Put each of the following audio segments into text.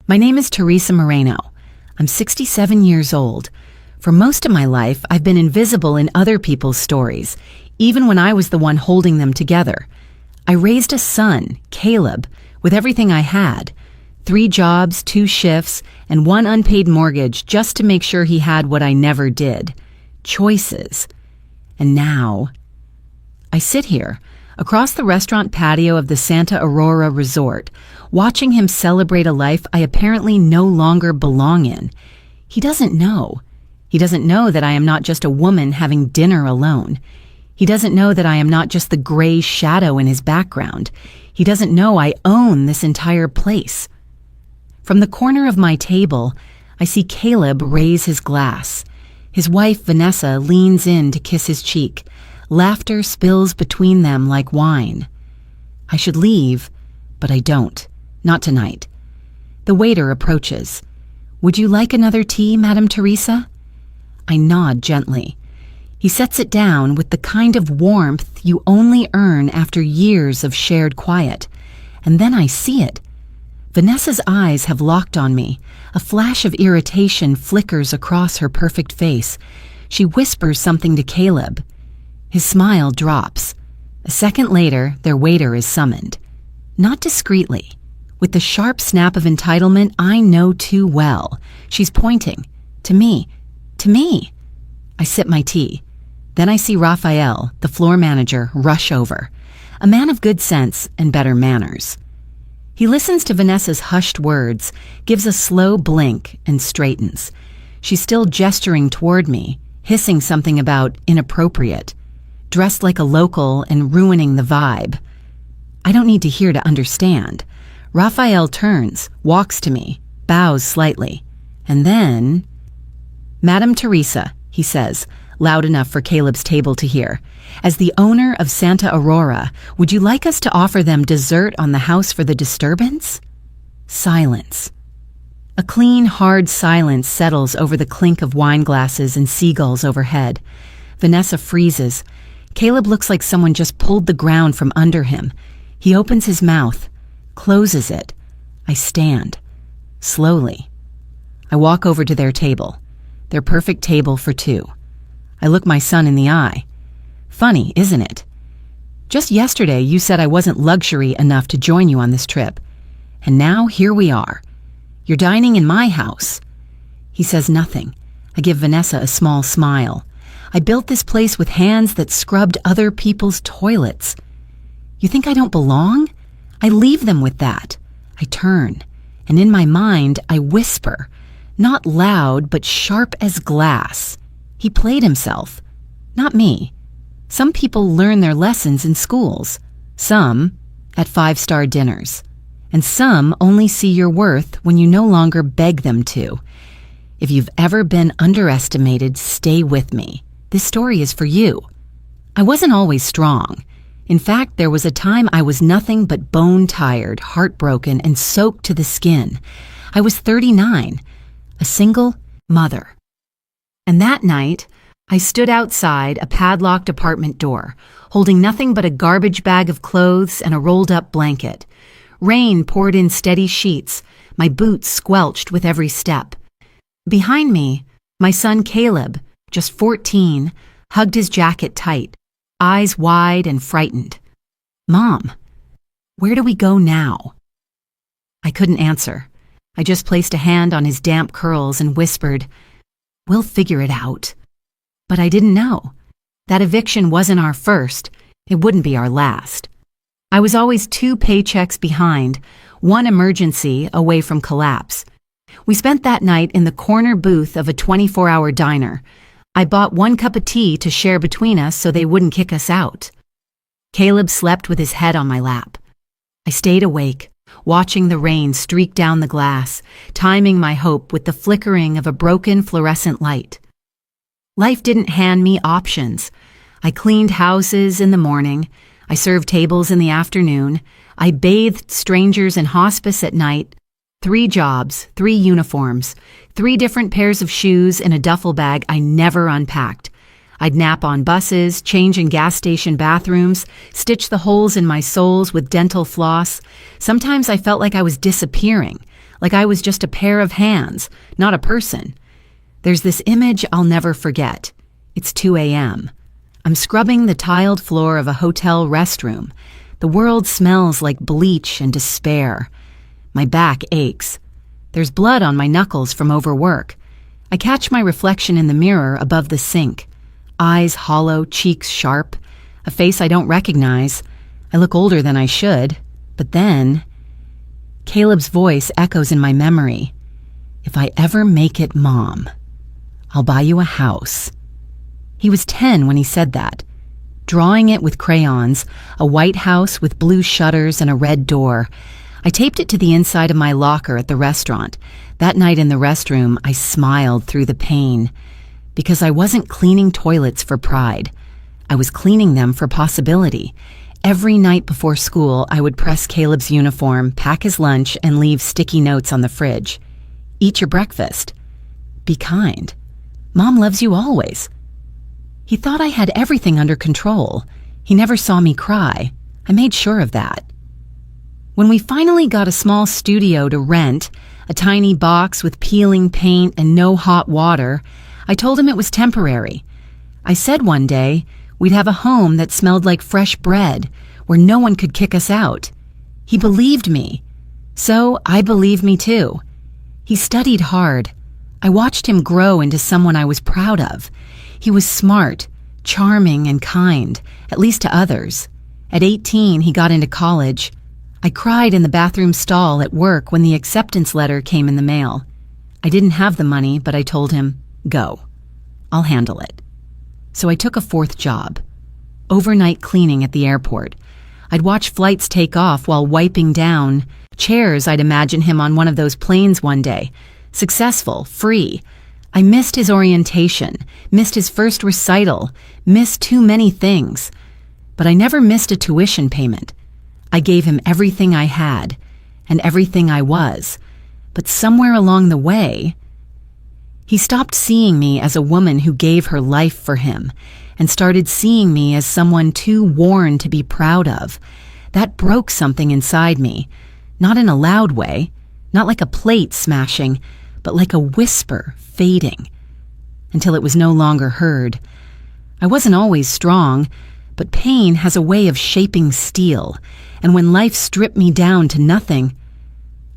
My name is Teresa Moreno. I'm 67 years old. For most of my life, I've been invisible in other people's stories, even when I was the one holding them together. I raised a son, Caleb, with everything I had. 3 jobs, 2 shifts, and 1 unpaid mortgage just to make sure he had what I never did. Choices. And now, I sit here, across the restaurant patio of the Santa Aurora Resort, watching him celebrate a life I apparently no longer belong in. He doesn't know. He doesn't know that I am not just a woman having dinner alone. He doesn't know that I am not just the gray shadow in his background. He doesn't know I own this entire place. From the corner of my table, I see Caleb raise his glass. His wife, Vanessa, leans in to kiss his cheek. Laughter spills between them like wine. I should leave, but I don't. Not tonight. The waiter approaches. "Would you like another tea, Madame Teresa?" I nod gently. He sets it down with the kind of warmth you only earn after years of shared quiet. And then I see it. Vanessa's eyes have locked on me. A flash of irritation flickers across her perfect face. She whispers something to Caleb. His smile drops. A second later, their waiter is summoned. Not discreetly. With the sharp snap of entitlement I know too well. She's pointing. To me. To me. I sip my tea. Then I see Raphael, the floor manager, rush over. A man of good sense and better manners. He listens to Vanessa's hushed words, gives a slow blink, and straightens. She's still gesturing toward me, hissing something about inappropriate. Dressed like a local and ruining the vibe. I don't need to hear to understand. Raphael turns, walks to me, bows slightly, and then... "Madame Teresa," he says, loud enough for Caleb's table to hear. "As the owner of Santa Aurora, would you like us to offer them dessert on the house for the disturbance?" Silence. A clean, hard silence settles over the clink of wine glasses and seagulls overhead. Vanessa freezes. Caleb looks like someone just pulled the ground from under him. He opens his mouth, closes it. I stand. Slowly. I walk over to their table. Their perfect table for 2. I look my son in the eye. "Funny, isn't it? Just yesterday you said I wasn't luxury enough to join you on this trip. And now here we are. You're dining in my house." He says nothing. I give Vanessa a small smile. I built this place with hands that scrubbed other people's toilets. You think I don't belong? I leave them with that. I turn, and in my mind I whisper, not loud but sharp as glass. He played himself, not me. Some people learn their lessons in schools, some at 5-star dinners, and some only see your worth when you no longer beg them to. If you've ever been underestimated, stay with me. This story is for you. I wasn't always strong. In fact, there was a time I was nothing but bone-tired, heartbroken, and soaked to the skin. I was 39, a single mother. And that night, I stood outside a padlocked apartment door, holding nothing but a garbage bag of clothes and a rolled-up blanket. Rain poured in steady sheets, my boots squelched with every step. Behind me, my son Caleb, just 14, hugged his jacket tight, eyes wide and frightened. "Mom, where do we go now?" I couldn't answer. I just placed a hand on his damp curls and whispered, "We'll figure it out." But I didn't know. That eviction wasn't our first. It wouldn't be our last. I was always 2 paychecks behind, 1 emergency away from collapse. We spent that night in the corner booth of a 24-hour diner. I bought 1 cup of tea to share between us so they wouldn't kick us out. Caleb slept with his head on my lap. I stayed awake, watching the rain streak down the glass, timing my hope with the flickering of a broken fluorescent light. Life didn't hand me options. I cleaned houses in the morning. I served tables in the afternoon. I bathed strangers in hospice at night. 3 jobs, 3 uniforms, 3 different pairs of shoes in a duffel bag I never unpacked. I'd nap on buses, change in gas station bathrooms, stitch the holes in my soles with dental floss. Sometimes I felt like I was disappearing, like I was just a pair of hands, not a person. There's this image I'll never forget. It's 2 a.m. I'm scrubbing the tiled floor of a hotel restroom. The world smells like bleach and despair. My back aches. There's blood on my knuckles from overwork. I catch my reflection in the mirror above the sink. Eyes hollow, cheeks sharp, a face I don't recognize. I look older than I should. But then, Caleb's voice echoes in my memory. If I ever make it, Mom, I'll buy you a house. He was 10 when he said that. Drawing it with crayons, a white house with blue shutters and a red door. I taped it to the inside of my locker at the restaurant. That night in the restroom, I smiled through the pain. Because I wasn't cleaning toilets for pride. I was cleaning them for possibility. Every night before school, I would press Caleb's uniform, pack his lunch, and leave sticky notes on the fridge. Eat your breakfast. Be kind. Mom loves you always. He thought I had everything under control. He never saw me cry. I made sure of that. When we finally got a small studio to rent, a tiny box with peeling paint and no hot water, I told him it was temporary. I said one day we'd have a home that smelled like fresh bread, where no one could kick us out. He believed me. So I believed me too. He studied hard. I watched him grow into someone I was proud of. He was smart, charming, and kind, at least to others. At 18, he got into college. I cried in the bathroom stall at work when the acceptance letter came in the mail. I didn't have the money, but I told him, go. I'll handle it. So I took a fourth job. Overnight cleaning at the airport. I'd watch flights take off while wiping down chairs. I'd imagine him on one of those planes one day. Successful, free. I missed his orientation, missed his first recital, missed too many things. But I never missed a tuition payment. I gave him everything I had and everything I was. But somewhere along the way, he stopped seeing me as a woman who gave her life for him and started seeing me as someone too worn to be proud of. That broke something inside me, not in a loud way, not like a plate smashing, but like a whisper fading, until it was no longer heard. I wasn't always strong, but pain has a way of shaping steel, and when life stripped me down to nothing,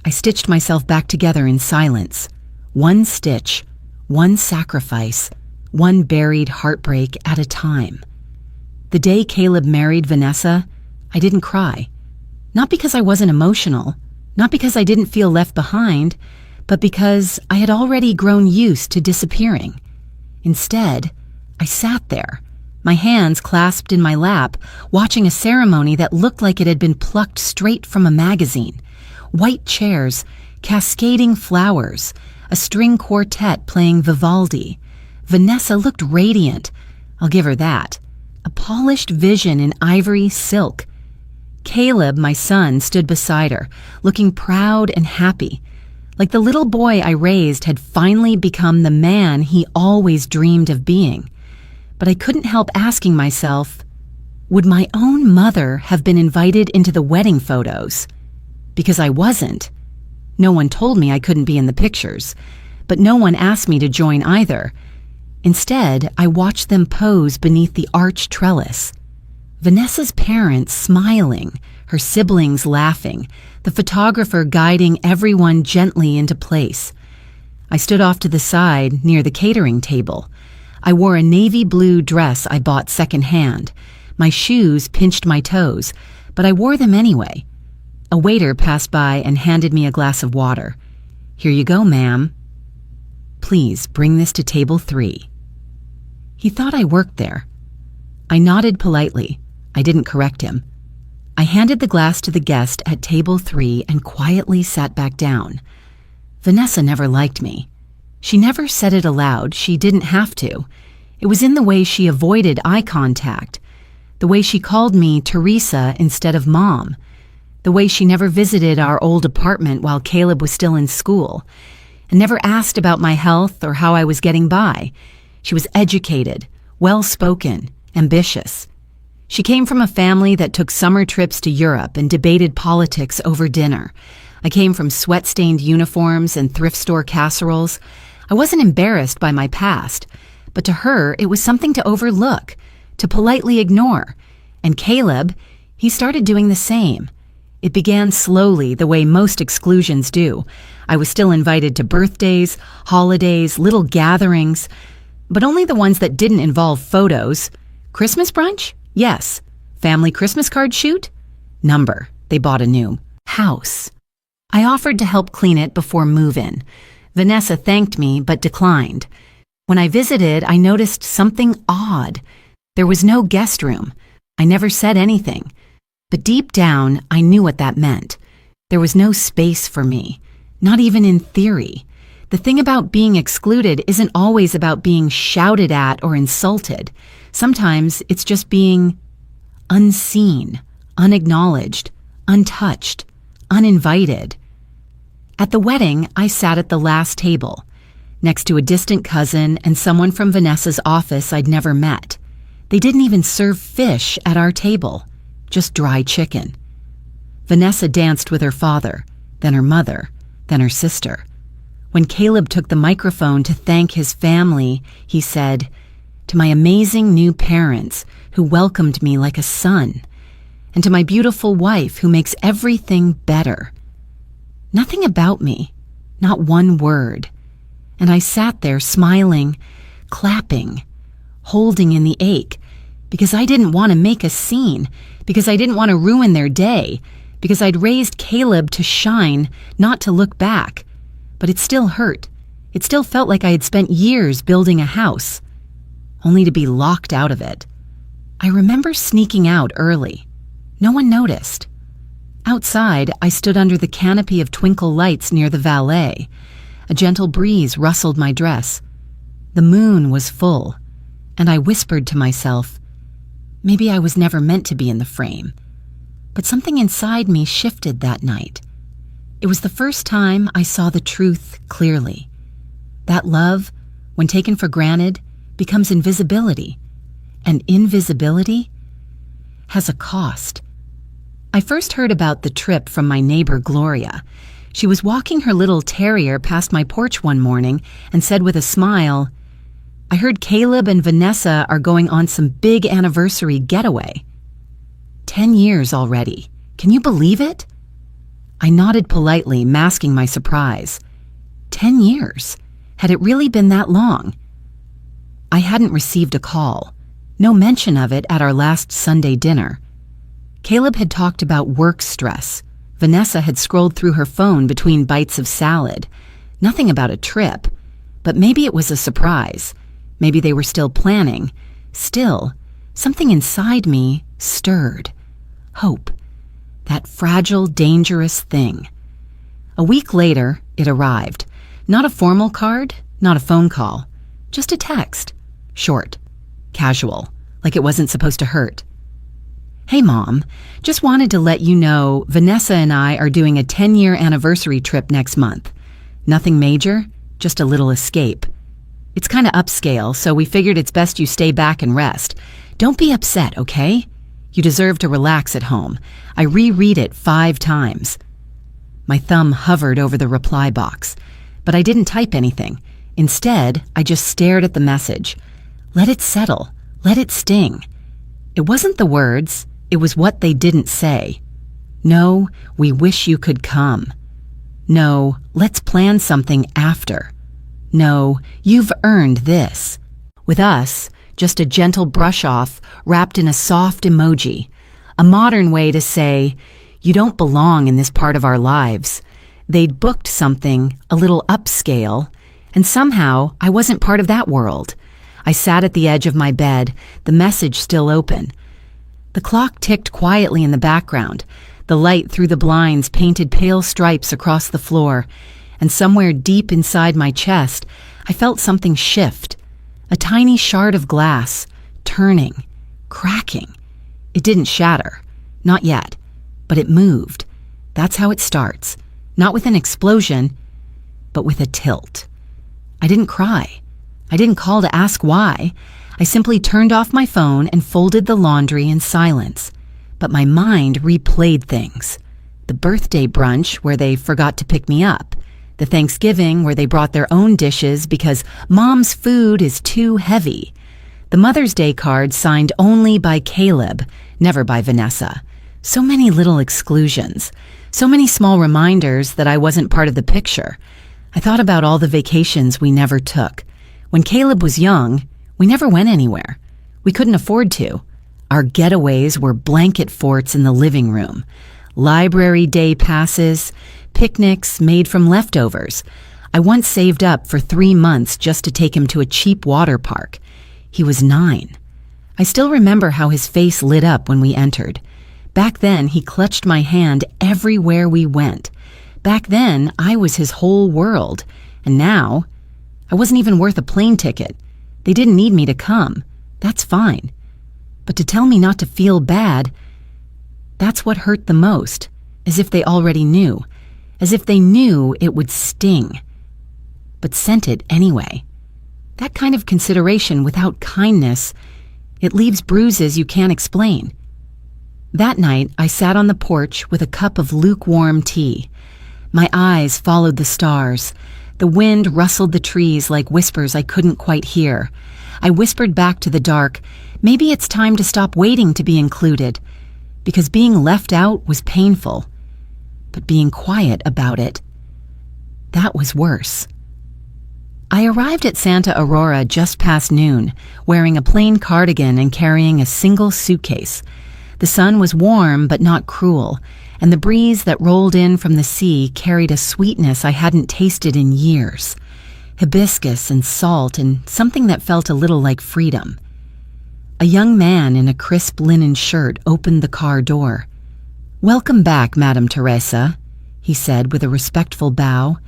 I stitched myself back together in silence. One stitch, one sacrifice, one buried heartbreak at a time. The day Caleb married Vanessa, I didn't cry. Not because I wasn't emotional, not because I didn't feel left behind, but because I had already grown used to disappearing. Instead, I sat there, my hands clasped in my lap, watching a ceremony that looked like it had been plucked straight from a magazine. White chairs, cascading flowers, a string quartet playing Vivaldi. Vanessa looked radiant, I'll give her that. A polished vision in ivory silk. Caleb, my son, stood beside her, looking proud and happy, like the little boy I raised had finally become the man he always dreamed of being. But I couldn't help asking myself, would my own mother have been invited into the wedding photos? Because I wasn't. No one told me I couldn't be in the pictures, but no one asked me to join either. Instead, I watched them pose beneath the arch trellis. Vanessa's parents smiling, her siblings laughing, the photographer guiding everyone gently into place. I stood off to the side near the catering table. I wore a navy blue dress I bought secondhand. My shoes pinched my toes, but I wore them anyway. A waiter passed by and handed me a glass of water. Here you go, ma'am. Please bring this to table 3. He thought I worked there. I nodded politely. I didn't correct him. I handed the glass to the guest at table 3 and quietly sat back down. Vanessa never liked me. She never said it aloud. She didn't have to. It was in the way she avoided eye contact, the way she called me Teresa instead of Mom, the way she never visited our old apartment while Caleb was still in school, and never asked about my health or how I was getting by. She was educated, well-spoken, ambitious. She came from a family that took summer trips to Europe and debated politics over dinner. I came from sweat-stained uniforms and thrift store casseroles. I wasn't embarrassed by my past, but to her it was something to overlook, to politely ignore. And Caleb, he started doing the same. It began slowly, the way most exclusions do. I was still invited to birthdays, holidays, little gatherings, but only the ones that didn't involve photos. Christmas brunch? Yes. Family Christmas card shoot? Number. They bought a new house. I offered to help clean it before move-in. Vanessa thanked me, but declined. When I visited, I noticed something odd. There was no guest room. I never said anything. But deep down, I knew what that meant. There was no space for me, not even in theory. The thing about being excluded isn't always about being shouted at or insulted. Sometimes it's just being unseen, unacknowledged, untouched, uninvited. At the wedding, I sat at the last table, next to a distant cousin and someone from Vanessa's office I'd never met. They didn't even serve fish at our table, just dry chicken. Vanessa danced with her father, then her mother, then her sister. When Caleb took the microphone to thank his family, he said, "To my amazing new parents who welcomed me like a son, and to my beautiful wife who makes everything better." Nothing about me, not one word. And I sat there smiling, clapping, holding in the ache, because I didn't want to make a scene, because I didn't want to ruin their day, because I'd raised Caleb to shine, not to look back. But it still hurt. It still felt like I had spent years building a house, only to be locked out of it. I remember sneaking out early. No one noticed. Outside, I stood under the canopy of twinkle lights near the valet. A gentle breeze rustled my dress. The moon was full, and I whispered to myself, maybe I was never meant to be in the frame. But something inside me shifted that night. It was the first time I saw the truth clearly. That love, when taken for granted, becomes invisibility. And invisibility has a cost. I first heard about the trip from my neighbor Gloria. She was walking her little terrier past my porch one morning and said with a smile, "I heard Caleb and Vanessa are going on some big anniversary getaway." 10 years already. Can you believe it? I nodded politely, masking my surprise. 10 years? Had it really been that long? I hadn't received a call. No mention of it at our last Sunday dinner. Caleb had talked about work stress. Vanessa had scrolled through her phone between bites of salad. Nothing about a trip. But maybe it was a surprise. Maybe they were still planning. Still, something inside me stirred. Hope. That fragile, dangerous thing. A week later, it arrived. Not a formal card, not a phone call. Just a text. Short. Casual. Like it wasn't supposed to hurt. "Hey, Mom. Just wanted to let you know Vanessa and I are doing a 10-year anniversary trip next month. Nothing major, just a little escape. It's kind of upscale, so we figured it's best you stay back and rest. Don't be upset, okay? You deserve to relax at home. I reread it 5 times. My thumb hovered over the reply box, but I didn't type anything. Instead, I just stared at the message. Let it settle. Let it sting. It wasn't the words. It was what they didn't say. No, we wish you could come. No, let's plan something after. No, you've earned this. With us, just a gentle brush off wrapped in a soft emoji, a modern way to say, you don't belong in this part of our lives. They'd booked something a little upscale, and somehow I wasn't part of that world. I sat at the edge of my bed, the message still open. The clock ticked quietly in the background. The light through the blinds painted pale stripes across the floor, and somewhere deep inside my chest, I felt something shift. A tiny shard of glass, turning, cracking. It didn't shatter. Not yet. But it moved. That's how it starts. Not with an explosion, but with a tilt. I didn't cry. I didn't call to ask why. I simply turned off my phone and folded the laundry in silence. But my mind replayed things. The birthday brunch where they forgot to pick me up. The Thanksgiving where they brought their own dishes because Mom's food is too heavy. The Mother's Day card signed only by Caleb, never by Vanessa. So many little exclusions. So many small reminders that I wasn't part of the picture. I thought about all the vacations we never took. When Caleb was young, we never went anywhere. We couldn't afford to. Our getaways were blanket forts in the living room. Library day passes, picnics made from leftovers. I once saved up for 3 months just to take him to a cheap water park. He was 9. I still remember how his face lit up when we entered. Back then, he clutched my hand everywhere we went. Back then, I was his whole world. And now, I wasn't even worth a plane ticket. They didn't need me to come. That's fine. But to tell me not to feel bad, that's what hurt the most, as if they already knew, as if they knew it would sting, but sent it anyway. That kind of consideration without kindness, it leaves bruises you can't explain. That night, I sat on the porch with a cup of lukewarm tea. My eyes followed the stars. The wind rustled the trees like whispers I couldn't quite hear. I whispered back to the dark, maybe it's time to stop waiting to be included, because being left out was painful. But being quiet about it, that was worse. I arrived at Santa Aurora just past noon, wearing a plain cardigan and carrying a single suitcase. The sun was warm but not cruel, and the breeze that rolled in from the sea carried a sweetness I hadn't tasted in years. Hibiscus and salt and something that felt a little like freedom. A young man in a crisp linen shirt opened the car door. "Welcome back, Madame Teresa," he said with a respectful bow.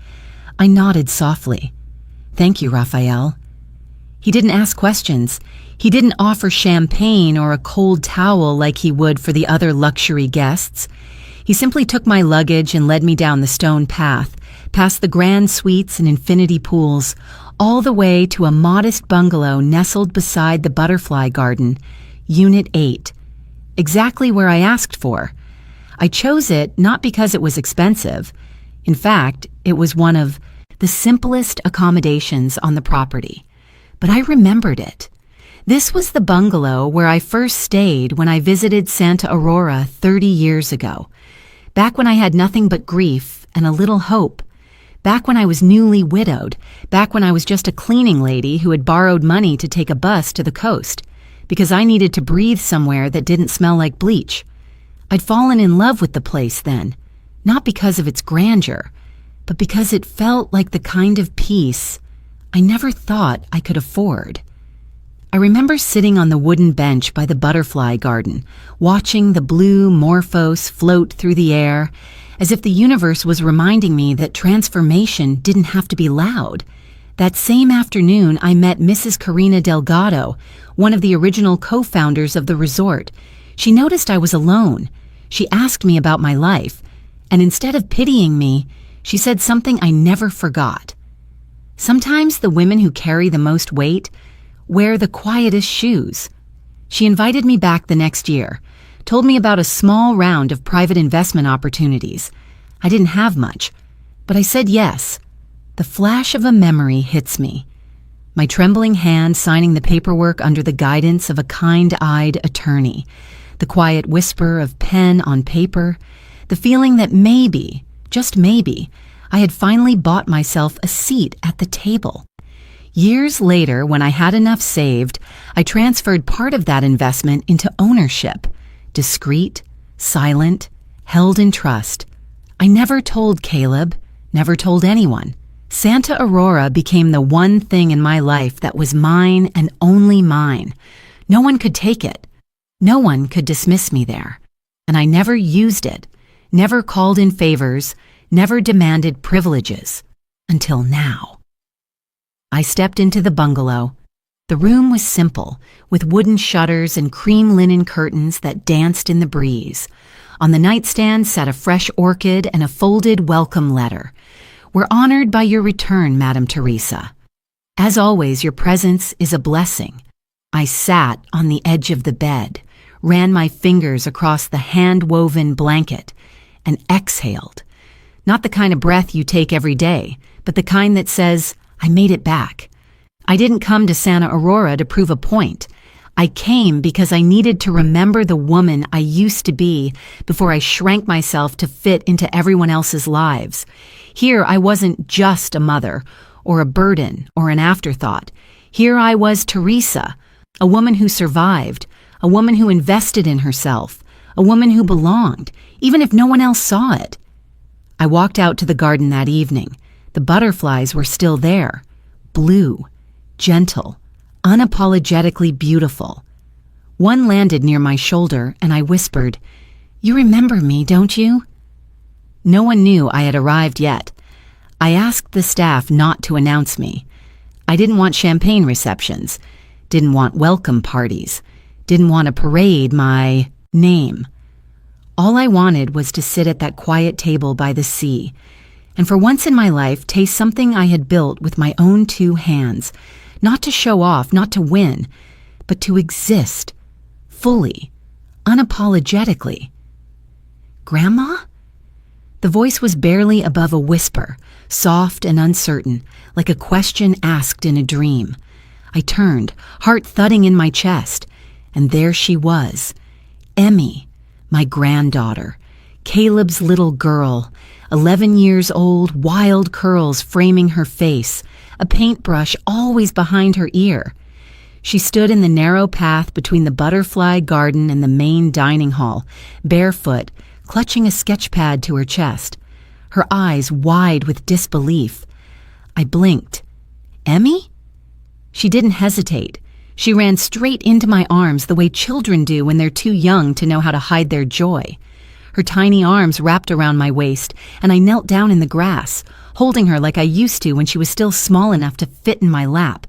I nodded softly. "Thank you, Raphael." He didn't ask questions. He didn't offer champagne or a cold towel like he would for the other luxury guests. He simply took my luggage and led me down the stone path, past the grand suites and infinity pools, all the way to a modest bungalow nestled beside the butterfly garden, Unit 8, exactly where I asked for. I chose it not because it was expensive. In fact, it was one of the simplest accommodations on the property. But I remembered it. This was the bungalow where I first stayed when I visited Santa Aurora 30 years ago. Back when I had nothing but grief and a little hope. Back when I was newly widowed. Back when I was just a cleaning lady who had borrowed money to take a bus to the coast because I needed to breathe somewhere that didn't smell like bleach. I'd fallen in love with the place then, not because of its grandeur, but because it felt like the kind of peace I never thought I could afford. I remember sitting on the wooden bench by the butterfly garden, watching the blue morphos float through the air, as if the universe was reminding me that transformation didn't have to be loud. That same afternoon, I met Mrs. Karina Delgado, one of the original co-founders of the resort. She noticed I was alone. She asked me about my life, and instead of pitying me, she said something I never forgot. Sometimes the women who carry the most weight wear the quietest shoes. She invited me back the next year, told me about a small round of private investment opportunities. I didn't have much, but I said yes. The flash of a memory hits me. My trembling hand signing the paperwork under the guidance of a kind-eyed attorney, the quiet whisper of pen on paper, the feeling that maybe, just maybe, I had finally bought myself a seat at the table. Years later, when I had enough saved, I transferred part of that investment into ownership. Discreet, silent, held in trust. I never told Caleb, never told anyone. Santa Aurora became the one thing in my life that was mine and only mine. No one could take it. No one could dismiss me there. And I never used it, never called in favors, never demanded privileges. Until now. I stepped into the bungalow. The room was simple, with wooden shutters and cream linen curtains that danced in the breeze. On the nightstand sat a fresh orchid and a folded welcome letter. "We're honored by your return, Madame Teresa. As always, your presence is a blessing." I sat on the edge of the bed, ran my fingers across the hand-woven blanket, and exhaled. Not the kind of breath you take every day, but the kind that says, I made it back. I didn't come to Santa Aurora to prove a point. I came because I needed to remember the woman I used to be before I shrank myself to fit into everyone else's lives. Here I wasn't just a mother, or a burden, or an afterthought. Here I was Teresa, a woman who survived, a woman who invested in herself, a woman who belonged, even if no one else saw it. I walked out to the garden that evening. The butterflies were still there, blue, gentle, unapologetically beautiful. One landed near my shoulder, and I whispered, "You remember me, don't you?" No one knew I had arrived yet. I asked the staff not to announce me. I didn't want champagne receptions, didn't want welcome parties, didn't want to parade my name. All I wanted was to sit at that quiet table by the sea, and for once in my life taste something I had built with my own two hands, not to show off, not to win, but to exist, fully, unapologetically. Grandma? The voice was barely above a whisper, soft and uncertain, like a question asked in a dream. I turned, heart thudding in my chest, and there she was, Emmy, my granddaughter, Caleb's little girl, 11 years old, wild curls framing her face, a paintbrush always behind her ear. She stood in the narrow path between the butterfly garden and the main dining hall, barefoot, clutching a sketch pad to her chest, her eyes wide with disbelief. I blinked. Emmy? She didn't hesitate. She ran straight into my arms the way children do when they're too young to know how to hide their joy. Her tiny arms wrapped around my waist, and I knelt down in the grass, holding her like I used to when she was still small enough to fit in my lap.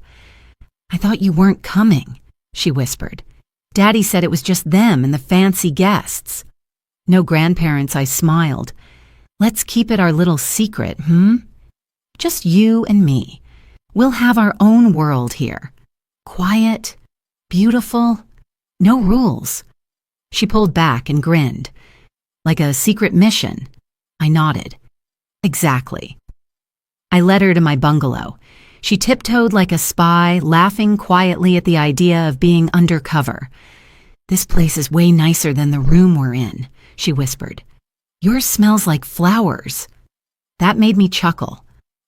"I thought you weren't coming," she whispered. "Daddy said it was just them and the fancy guests." "No grandparents," I smiled. "Let's keep it our little secret, Just you and me. We'll have our own world here. Quiet, beautiful, no rules." She pulled back and grinned. "Like a secret mission?" I nodded. "Exactly." I led her to my bungalow. She tiptoed like a spy, laughing quietly at the idea of being undercover. "This place is way nicer than the room we're in," she whispered. "Yours smells like flowers." That made me chuckle.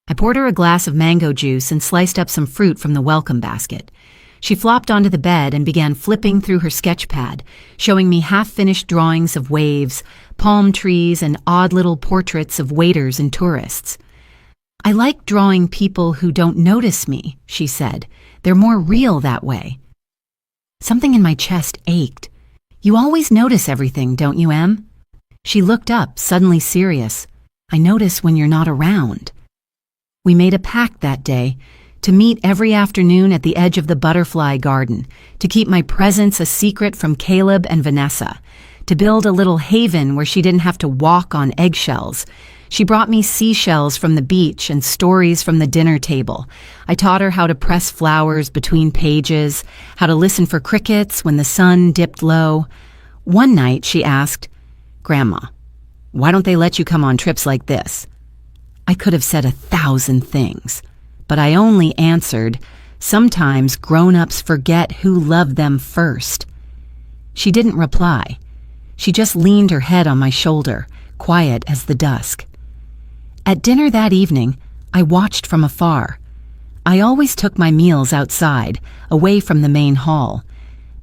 I poured her a glass of mango juice and sliced up some fruit from the welcome basket. She flopped onto the bed and began flipping through her sketch pad, showing me half-finished drawings of waves, palm trees, and odd little portraits of waiters and tourists. "I like drawing people who don't notice me," she said. "They're more real that way." Something in my chest ached. "You always notice everything, don't you, Em?" She looked up, suddenly serious. "I notice when you're not around." We made a pact that day to meet every afternoon at the edge of the butterfly garden, to keep my presence a secret from Caleb and Vanessa, to build a little haven where she didn't have to walk on eggshells. She brought me seashells from the beach and stories from the dinner table. I taught her how to press flowers between pages, how to listen for crickets when the sun dipped low. One night she asked, "Grandma, why don't they let you come on trips like this?" I could have said 1,000 things, but I only answered, "Sometimes grown-ups forget who loved them first." She didn't reply. She just leaned her head on my shoulder, quiet as the dusk. At dinner that evening, I watched from afar. I always took my meals outside, away from the main hall.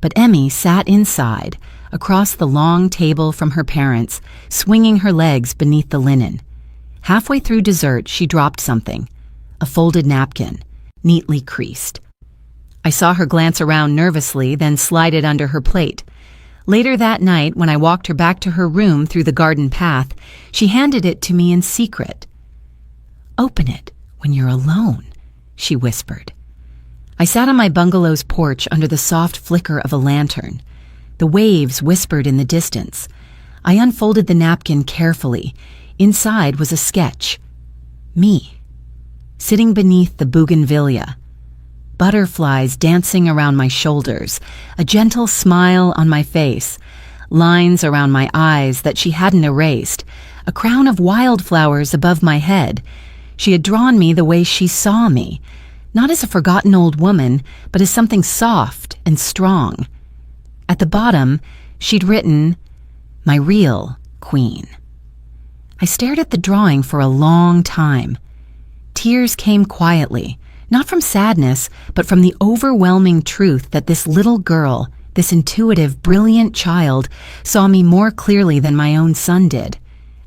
But Emmy sat inside, across the long table from her parents, swinging her legs beneath the linen. Halfway through dessert, she dropped something, a folded napkin, neatly creased. I saw her glance around nervously, then slide it under her plate. Later that night, when I walked her back to her room through the garden path, she handed it to me in secret. "Open it when you're alone," she whispered. I sat on my bungalow's porch under the soft flicker of a lantern. The waves whispered in the distance. I unfolded the napkin carefully. Inside was a sketch. Me, sitting beneath the bougainvillea. Butterflies dancing around my shoulders, a gentle smile on my face, lines around my eyes that she hadn't erased, a crown of wildflowers above my head. She had drawn me the way she saw me, not as a forgotten old woman, but as something soft and strong. At the bottom, she'd written, "My real queen." I stared at the drawing for a long time. Tears came quietly, not from sadness, but from the overwhelming truth that this little girl, this intuitive, brilliant child, saw me more clearly than my own son did.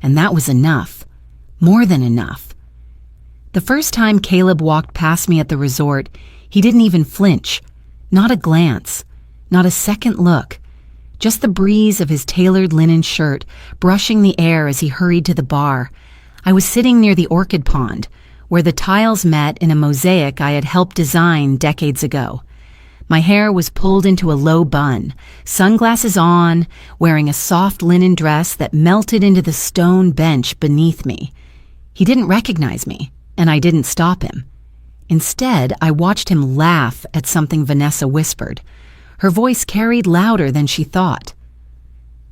And that was enough. More than enough. The first time Caleb walked past me at the resort, he didn't even flinch. Not a glance. Not a second look. Just the breeze of his tailored linen shirt brushing the air as he hurried to the bar. I was sitting near the orchid pond, where the tiles met in a mosaic I had helped design decades ago. My hair was pulled into a low bun, sunglasses on, wearing a soft linen dress that melted into the stone bench beneath me. He didn't recognize me, and I didn't stop him. Instead, I watched him laugh at something Vanessa whispered. Her voice carried louder than she thought.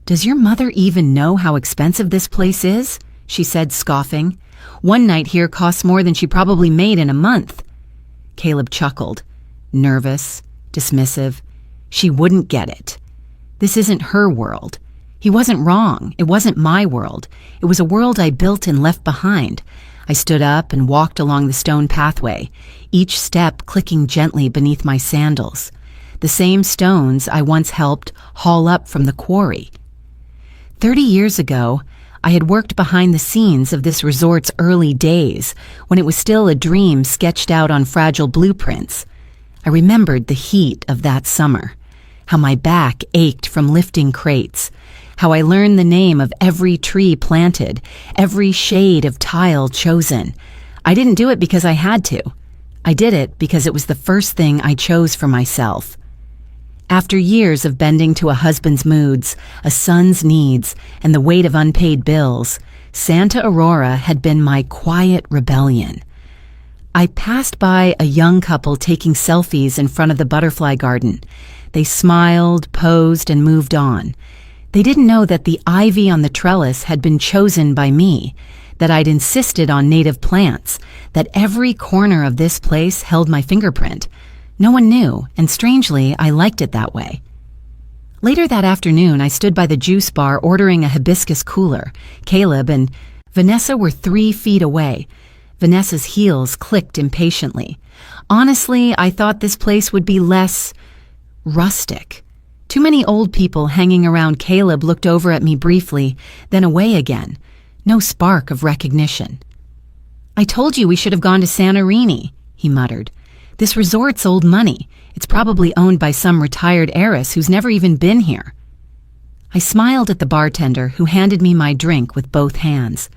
"Does your mother even know how expensive this place is?" she said, scoffing. "One night here costs more than she probably made in a month." Caleb chuckled, nervous, dismissive. She wouldn't get it. This isn't her world. He wasn't wrong. It wasn't my world. It was a world I built and left behind. I stood up and walked along the stone pathway, each step clicking gently beneath my sandals. The same stones I once helped haul up from the quarry. 30 years ago, I had worked behind the scenes of this resort's early days, when it was still a dream sketched out on fragile blueprints. I remembered the heat of that summer, how my back ached from lifting crates, how I learned the name of every tree planted, every shade of tile chosen. I didn't do it because I had to. I did it because it was the first thing I chose for myself. After years of bending to a husband's moods, a son's needs, and the weight of unpaid bills, Santa Aurora had been my quiet rebellion. I passed by a young couple taking selfies in front of the butterfly garden. They smiled, posed, and moved on. They didn't know that the ivy on the trellis had been chosen by me, that I'd insisted on native plants, that every corner of this place held my fingerprint. No one knew, and strangely, I liked it that way. Later that afternoon, I stood by the juice bar ordering a hibiscus cooler. Caleb and Vanessa were 3 feet away. Vanessa's heels clicked impatiently. Honestly, I thought this place would be less rustic. Too many old people hanging around Caleb looked over at me briefly, then away again. No spark of recognition. "I told you we should have gone to Santorini," he muttered. "This resort's old money. It's probably owned by some retired heiress who's never even been here." I smiled at the bartender, who handed me my drink with both hands.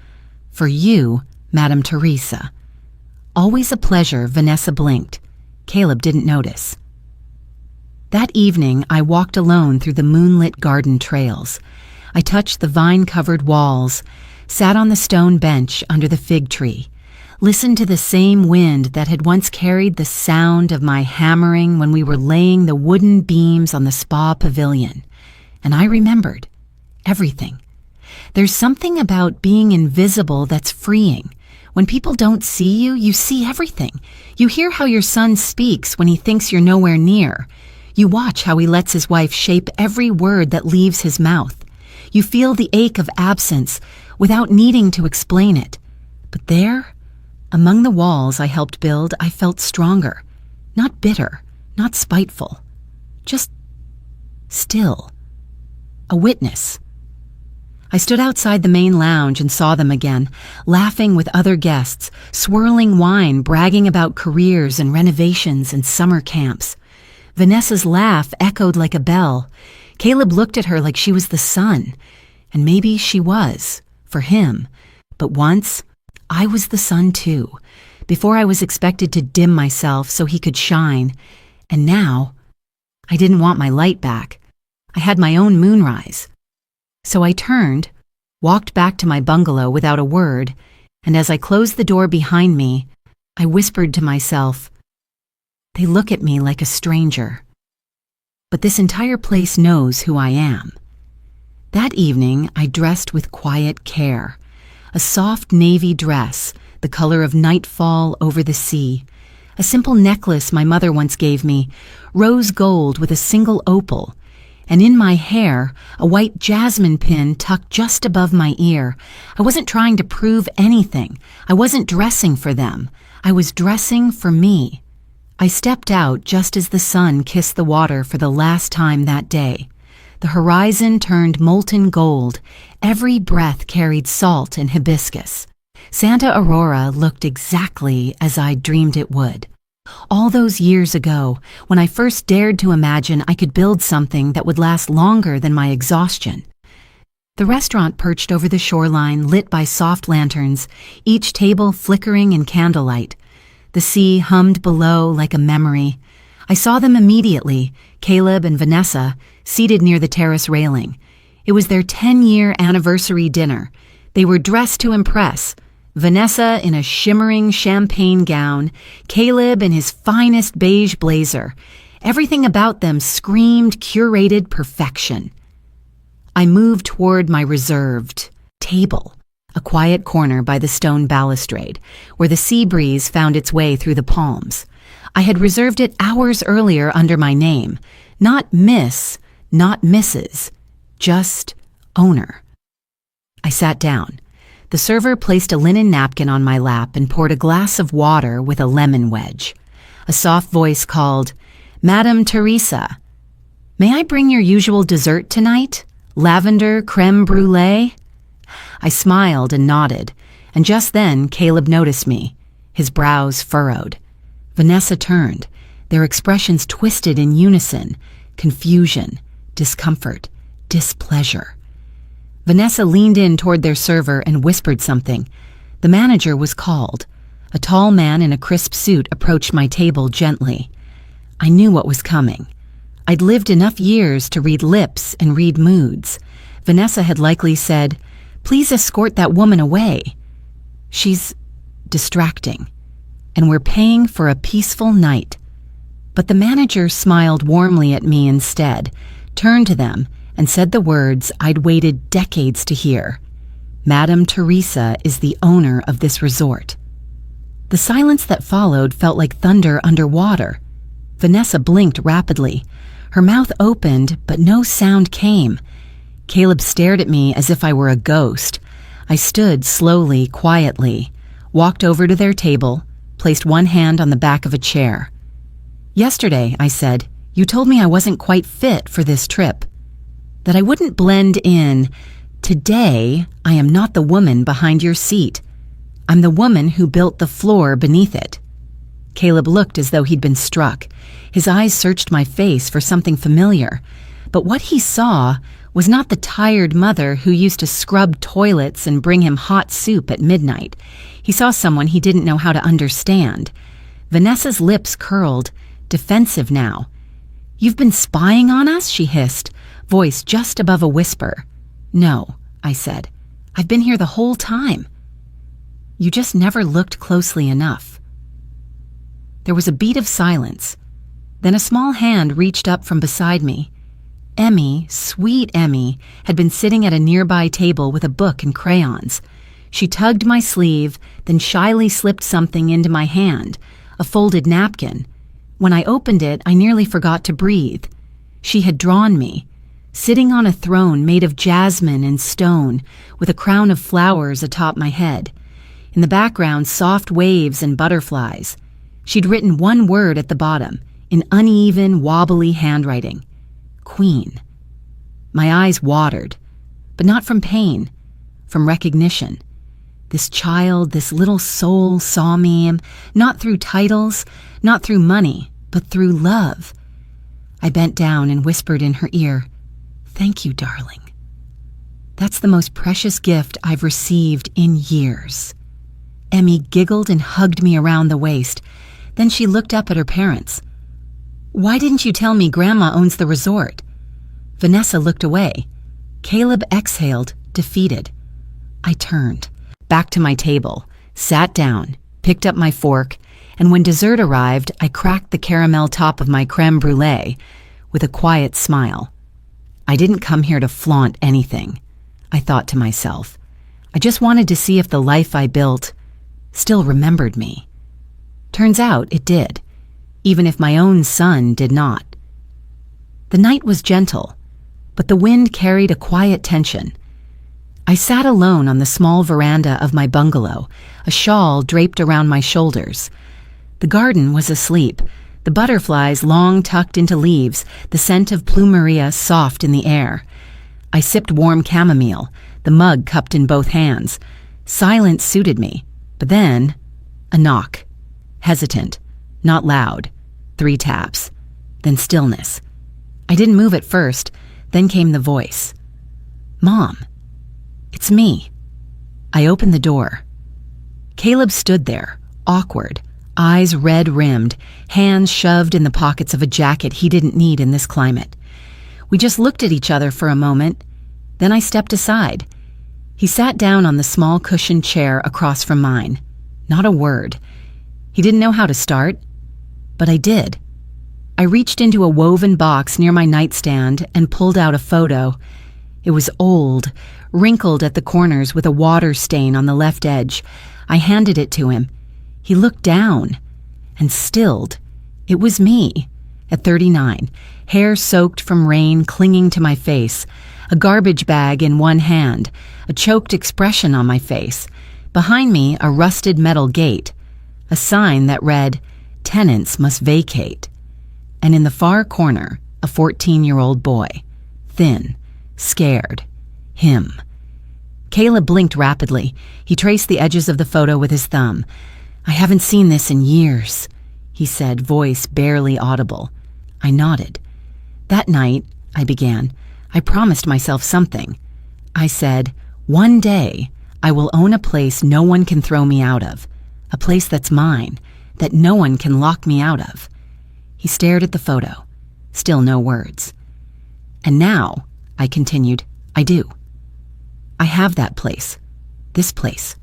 "For you, Madame Teresa." "Always a pleasure," Vanessa blinked. Caleb didn't notice. That evening, I walked alone through the moonlit garden trails. I touched the vine-covered walls, sat on the stone bench under the fig tree, listened to the same wind that had once carried the sound of my hammering when we were laying the wooden beams on the spa pavilion. And I remembered everything. There's something about being invisible that's freeing. When people don't see you, you see everything. You hear how your son speaks when he thinks you're nowhere near. You watch how he lets his wife shape every word that leaves his mouth. You feel the ache of absence without needing to explain it. But there, among the walls I helped build, I felt stronger. Not bitter, not spiteful. Just still. A witness. I stood outside the main lounge and saw them again, laughing with other guests, swirling wine, bragging about careers and renovations and summer camps. Vanessa's laugh echoed like a bell. Caleb looked at her like she was the sun. And maybe she was, for him. But once, I was the sun too, before I was expected to dim myself so he could shine. And now, I didn't want my light back. I had my own moonrise. So I turned, walked back to my bungalow without a word, and as I closed the door behind me, I whispered to myself, "They look at me like a stranger. But this entire place knows who I am." That evening, I dressed with quiet care. a soft navy dress, the color of nightfall over the sea, a simple necklace my mother once gave me, rose gold with a single opal, and in my hair, a white jasmine pin tucked just above my ear. I wasn't trying to prove anything. I wasn't dressing for them. I was dressing for me. I stepped out just as the sun kissed the water for the last time that day. The horizon turned molten gold. Every breath carried salt and hibiscus. Santa Aurora looked exactly as I dreamed it would. All those years ago, when I first dared to imagine I could build something that would last longer than my exhaustion. The restaurant perched over the shoreline, lit by soft lanterns, each table flickering in candlelight. The sea hummed below like a memory. I saw them immediately, Caleb and Vanessa, seated near the terrace railing. It was their 10-year anniversary dinner. They were dressed to impress. Vanessa in a shimmering champagne gown, Caleb in his finest beige blazer. Everything about them screamed curated perfection. I moved toward my reserved table, a quiet corner by the stone balustrade, where the sea breeze found its way through the palms. I had reserved it hours earlier under my name. Not Miss, not Mrs., just owner. I sat down. The server placed a linen napkin on my lap and poured a glass of water with a lemon wedge. A soft voice called, "Madame Teresa, may I bring your usual dessert tonight? Lavender creme brulee?" I smiled and nodded, and just then Caleb noticed me, his brows furrowed. Vanessa turned, their expressions twisted in unison, confusion, discomfort, displeasure. Vanessa leaned in toward their server and whispered something. The manager was called. A tall man in a crisp suit approached my table gently. I knew what was coming. I'd lived enough years to read lips and read moods. Vanessa had likely said, "Please escort that woman away. She's distracting, and we're paying for a peaceful night." But the manager smiled warmly at me instead, turned to them, and said the words I'd waited decades to hear. "Madame Teresa is the owner of this resort." The silence that followed felt like thunder underwater. Vanessa blinked rapidly. Her mouth opened, but no sound came. Caleb stared at me as if I were a ghost. I stood slowly, quietly, walked over to their table, placed one hand on the back of a chair. "Yesterday," I said, "you told me I wasn't quite fit for this trip, that I wouldn't blend in. Today, I am not the woman behind your seat. I'm the woman who built the floor beneath it." Caleb looked as though he'd been struck. His eyes searched my face for something familiar, but what he saw was not the tired mother who used to scrub toilets and bring him hot soup at midnight. He saw someone he didn't know how to understand. Vanessa's lips curled, defensive now. "You've been spying on us?" she hissed, voice just above a whisper. "No," I said. "I've been here the whole time. You just never looked closely enough." There was a beat of silence. Then a small hand reached up from beside me. Emmy, sweet Emmy, had been sitting at a nearby table with a book and crayons. She tugged my sleeve, then shyly slipped something into my hand, a folded napkin. When I opened it, I nearly forgot to breathe. She had drawn me, sitting on a throne made of jasmine and stone, with a crown of flowers atop my head. In the background, soft waves and butterflies. She'd written one word at the bottom, in uneven, wobbly handwriting. Queen. My eyes watered, but not from pain, from recognition. This child, this little soul saw me, not through titles, not through money, but through love. I bent down and whispered in her ear, "Thank you, darling. That's the most precious gift I've received in years." Emmy giggled and hugged me around the waist. Then she looked up at her parents. "Why didn't you tell me Grandma owns the resort?" Vanessa looked away. Caleb exhaled, defeated. I turned, back to my table, sat down, picked up my fork, and when dessert arrived, I cracked the caramel top of my creme brulee with a quiet smile. I didn't come here to flaunt anything, I thought to myself. I just wanted to see if the life I built still remembered me. Turns out it did, even if my own son did not. The night was gentle, but the wind carried a quiet tension. I sat alone on the small veranda of my bungalow, a shawl draped around my shoulders. The garden was asleep, the butterflies long tucked into leaves, the scent of plumeria soft in the air. I sipped warm chamomile, the mug cupped in both hands. Silence suited me, but then a knock. Hesitant, not loud. 3 taps. Then stillness. I didn't move at first, then came the voice. "Mom, it's me." I opened the door. Caleb stood there, awkward, eyes red-rimmed, hands shoved in the pockets of a jacket he didn't need in this climate. We just looked at each other for a moment, then I stepped aside. He sat down on the small cushioned chair across from mine. Not a word. He didn't know how to start, but I did. I reached into a woven box near my nightstand and pulled out a photo. It was old, wrinkled at the corners with a water stain on the left edge. I handed it to him. He looked down and stilled. It was me, at 39, hair soaked from rain clinging to my face, a garbage bag in one hand, a choked expression on my face. Behind me, a rusted metal gate, a sign that read, "Tenants must vacate." And in the far corner, a 14-year-old boy, thin, scared, him. Caleb blinked rapidly. He traced the edges of the photo with his thumb. "I haven't seen this in years," he said, voice barely audible. I nodded. "That night," I began, "I promised myself something. I said, one day I will own a place no one can throw me out of, a place that's mine, that no one can lock me out of." He stared at the photo. Still no words. "And now," I continued, "I do. I have that place. This place.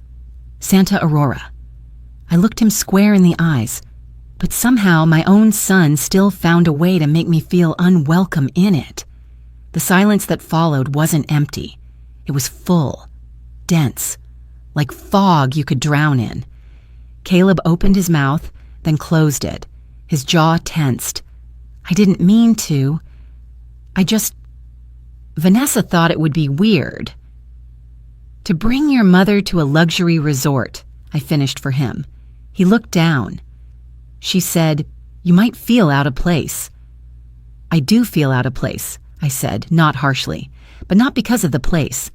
Santa Aurora." I looked him square in the eyes, but somehow my own son still found a way to make me feel unwelcome in it. The silence that followed wasn't empty. It was full, dense, like fog you could drown in. Caleb opened his mouth, then closed it. His jaw tensed. "I didn't mean to. Vanessa thought it would be weird. To bring your mother to a luxury resort," I finished for him. He looked down. "She said, you might feel out of place." "I do feel out of place," I said, not harshly, but not because of the place.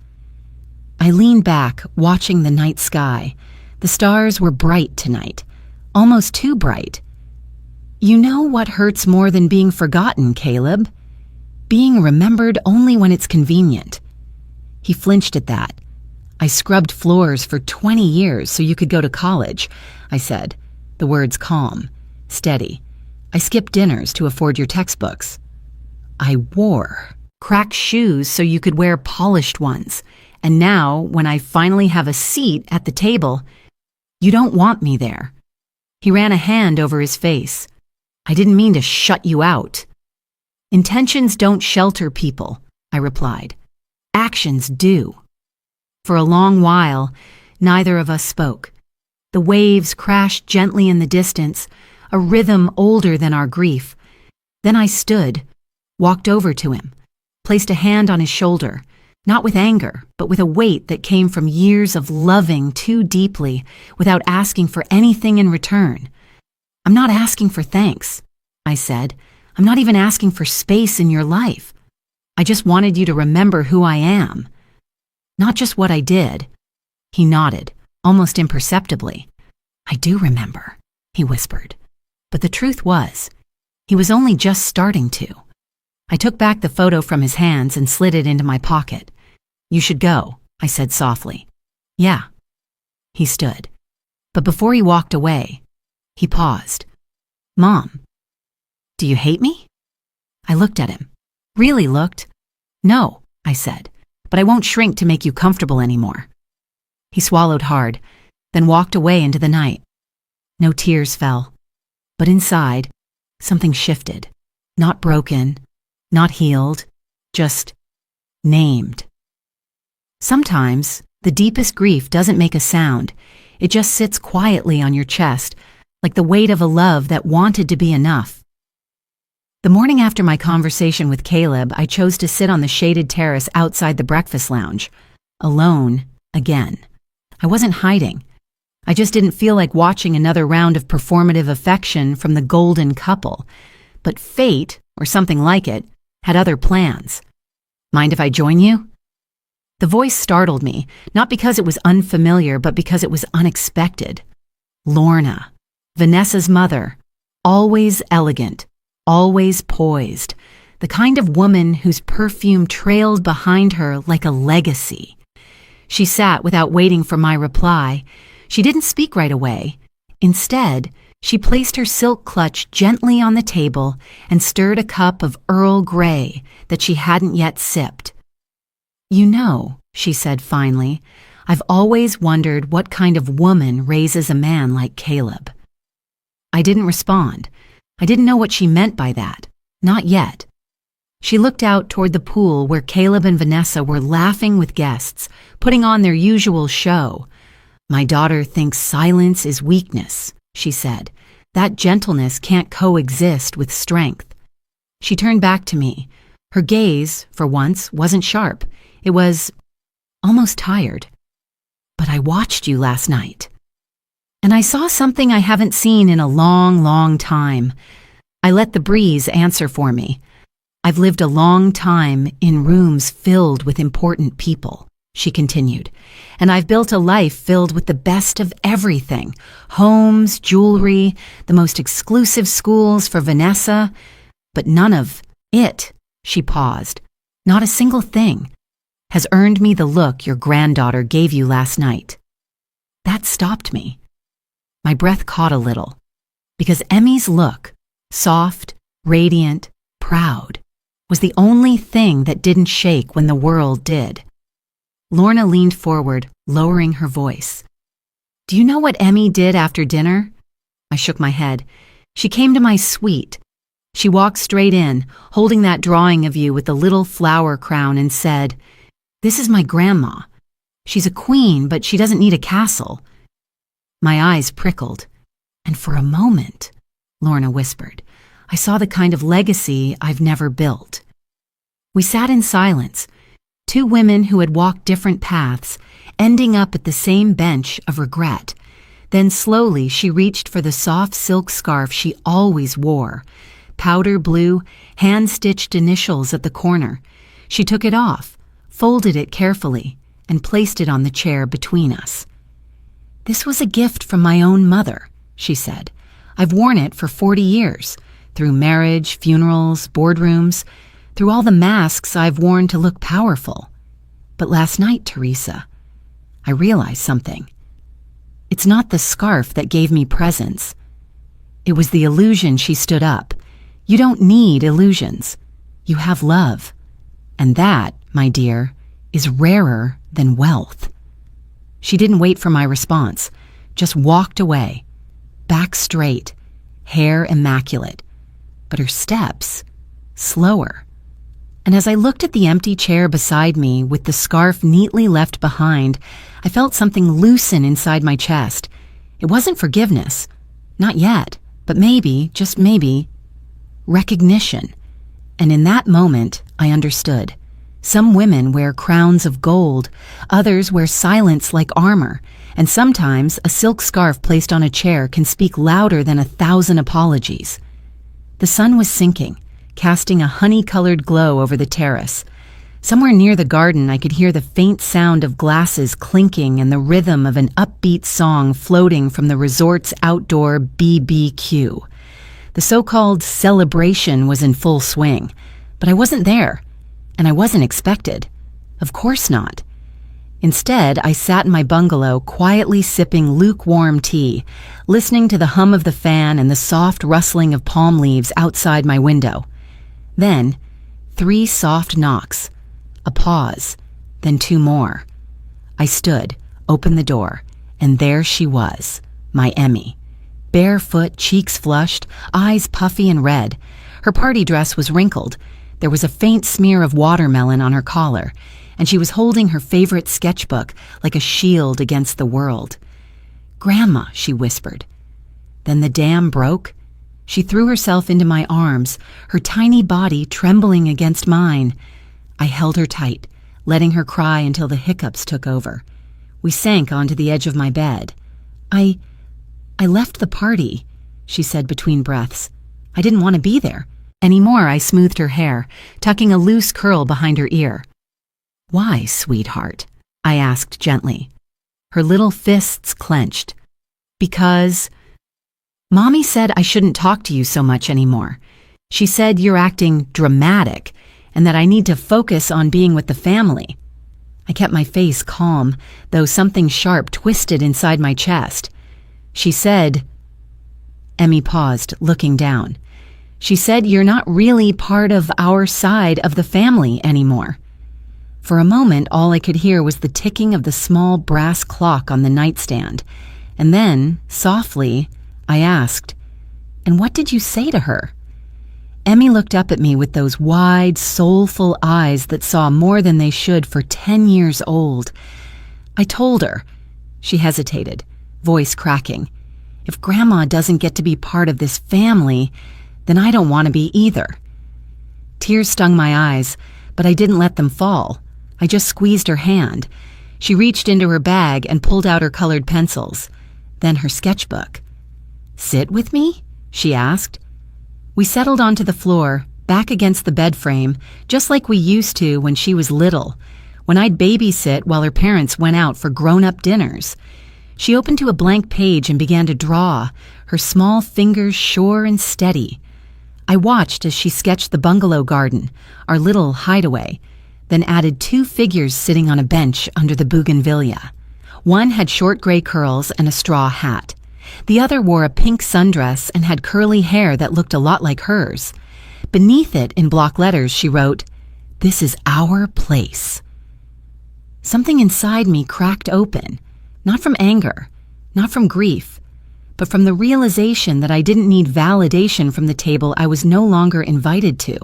I leaned back, watching the night sky. The stars were bright tonight, almost too bright. "You know what hurts more than being forgotten, Caleb? Being remembered only when it's convenient." He flinched at that. "I scrubbed floors for 20 years so you could go to college," I said, the words calm, steady. "I skipped dinners to afford your textbooks. I wore cracked shoes so you could wear polished ones. And now, when I finally have a seat at the table, you don't want me there." He ran a hand over his face. "I didn't mean to shut you out." "Intentions don't shelter people," I replied. "Actions do." For a long while, neither of us spoke. The waves crashed gently in the distance, a rhythm older than our grief. Then I stood, walked over to him, placed a hand on his shoulder, not with anger, but with a weight that came from years of loving too deeply without asking for anything in return. "I'm not asking for thanks," I said. "I'm not even asking for space in your life. I just wanted you to remember who I am. Not just what I did." He nodded, almost imperceptibly. "I do remember," he whispered. But the truth was, he was only just starting to. I took back the photo from his hands and slid it into my pocket. "You should go," I said softly. "Yeah." He stood. But before he walked away, he paused. "Mom, do you hate me?" I looked at him. Really looked. "No," I said, "but I won't shrink to make you comfortable anymore." He swallowed hard, then walked away into the night. No tears fell. But inside, something shifted. Not broken, not healed, just named. Sometimes The deepest grief doesn't make a sound. It just sits quietly on your chest, like the weight of a love that wanted to be enough. The morning after my conversation with Caleb, I chose to sit on the shaded terrace outside the breakfast lounge. Alone, again. I wasn't hiding. I just didn't feel like watching another round of performative affection from the golden couple. But fate, or something like it, had other plans. Mind if I join you? The voice startled me, not because it was unfamiliar, but because it was unexpected. Lorna, Vanessa's mother, always elegant, always poised, the kind of woman whose perfume trailed behind her like a legacy. She sat without waiting for my reply. She didn't speak right away. Instead, she placed her silk clutch gently on the table and stirred a cup of Earl Grey that she hadn't yet sipped. "You know," she said finally, "I've always wondered what kind of woman raises a man like Caleb." I didn't respond. I didn't know what she meant by that. Not yet. She looked out toward the pool where Caleb and Vanessa were laughing with guests, putting on their usual show. "My daughter thinks silence is weakness," she said. "That gentleness can't coexist with strength." She turned back to me. Her gaze, for once, wasn't sharp. It was almost tired. "But I watched you last night. And I saw something I haven't seen in a long, long time." I let the breeze answer for me. "I've lived a long time in rooms filled with important people," she continued, "and I've built a life filled with the best of everything. Homes, jewelry, the most exclusive schools for Vanessa. But none of it," she paused, "not a single thing, has earned me the look your granddaughter gave you last night." That stopped me. My breath caught a little, because Emmy's look, soft, radiant, proud, was the only thing that didn't shake when the world did. Lorna leaned forward, lowering her voice. "Do you know what Emmy did after dinner?" I shook my head. "She came to my suite. She walked straight in, holding that drawing of you with the little flower crown, and said, 'This is my grandma. She's a queen, but she doesn't need a castle.'" My eyes prickled. "And for a moment," Lorna whispered, "I saw the kind of legacy I've never built." We sat in silence, two women who had walked different paths, ending up at the same bench of regret. Then slowly she reached for the soft silk scarf she always wore, powder blue, hand-stitched initials at the corner. She took it off, folded it carefully, and placed it on the chair between us. "This was a gift from my own mother," she said. "I've worn it for 40 years, through marriage, funerals, boardrooms, through all the masks I've worn to look powerful. But last night, Teresa, I realized something. It's not the scarf that gave me presence. It was the illusion." She stood up. "You don't need illusions. You have love. And that, my dear, is rarer than wealth." She didn't wait for my response, just walked away, back straight, hair immaculate, but her steps slower. And as I looked at the empty chair beside me with the scarf neatly left behind, I felt something loosen inside my chest. It wasn't forgiveness, not yet, but maybe, just maybe, recognition. And in that moment, I understood. Some women wear crowns of gold, others wear silence like armor, and sometimes a silk scarf placed on a chair can speak louder than 1,000 apologies. The sun was sinking, casting a honey-colored glow over the terrace. Somewhere near the garden, I could hear the faint sound of glasses clinking and the rhythm of an upbeat song floating from the resort's outdoor BBQ. The so-called celebration was in full swing, but I wasn't there. And I wasn't expected. Of course not. Instead, I sat in my bungalow quietly sipping lukewarm tea, listening to the hum of the fan and the soft rustling of palm leaves outside my window. Then, 3 soft knocks, a pause, then 2 more. I stood, opened the door, and there she was, my Emmy. Barefoot, cheeks flushed, eyes puffy and red. Her party dress was wrinkled. There was a faint smear of watermelon on her collar, and she was holding her favorite sketchbook like a shield against the world. "Grandma," she whispered. Then the dam broke. She threw herself into my arms, her tiny body trembling against mine. I held her tight, letting her cry until the hiccups took over. We sank onto the edge of my bed. I left the party," she said between breaths. "I didn't want to be there." Anymore, I smoothed her hair, tucking a loose curl behind her ear. "Why, sweetheart?" I asked gently. Her little fists clenched. "Because Mommy said I shouldn't talk to you so much anymore. She said you're acting dramatic and that I need to focus on being with the family." I kept my face calm, though something sharp twisted inside my chest. She said, Emmy paused, looking down. "She said you're not really part of our side of the family anymore." For a moment, all I could hear was the ticking of the small brass clock on the nightstand. And then, softly, I asked, "And what did you say to her?" Emmy looked up at me with those wide, soulful eyes that saw more than they should for 10 years old. "I told her," she hesitated, voice cracking, "if Grandma doesn't get to be part of this family, then I don't want to be either." Tears stung my eyes, but I didn't let them fall. I just squeezed her hand. She reached into her bag and pulled out her colored pencils, then her sketchbook. "Sit with me?" she asked. We settled onto the floor, back against the bed frame, just like we used to when she was little, when I'd babysit while her parents went out for grown-up dinners. She opened to a blank page and began to draw, her small fingers sure and steady. I watched as she sketched the bungalow garden, our little hideaway, then added 2 figures sitting on a bench under the bougainvillea. One had short gray curls and a straw hat. The other wore a pink sundress and had curly hair that looked a lot like hers. Beneath it, in block letters, she wrote, "This is our place." Something inside me cracked open, not from anger, not from grief, but from the realization that I didn't need validation from the table I was no longer invited to.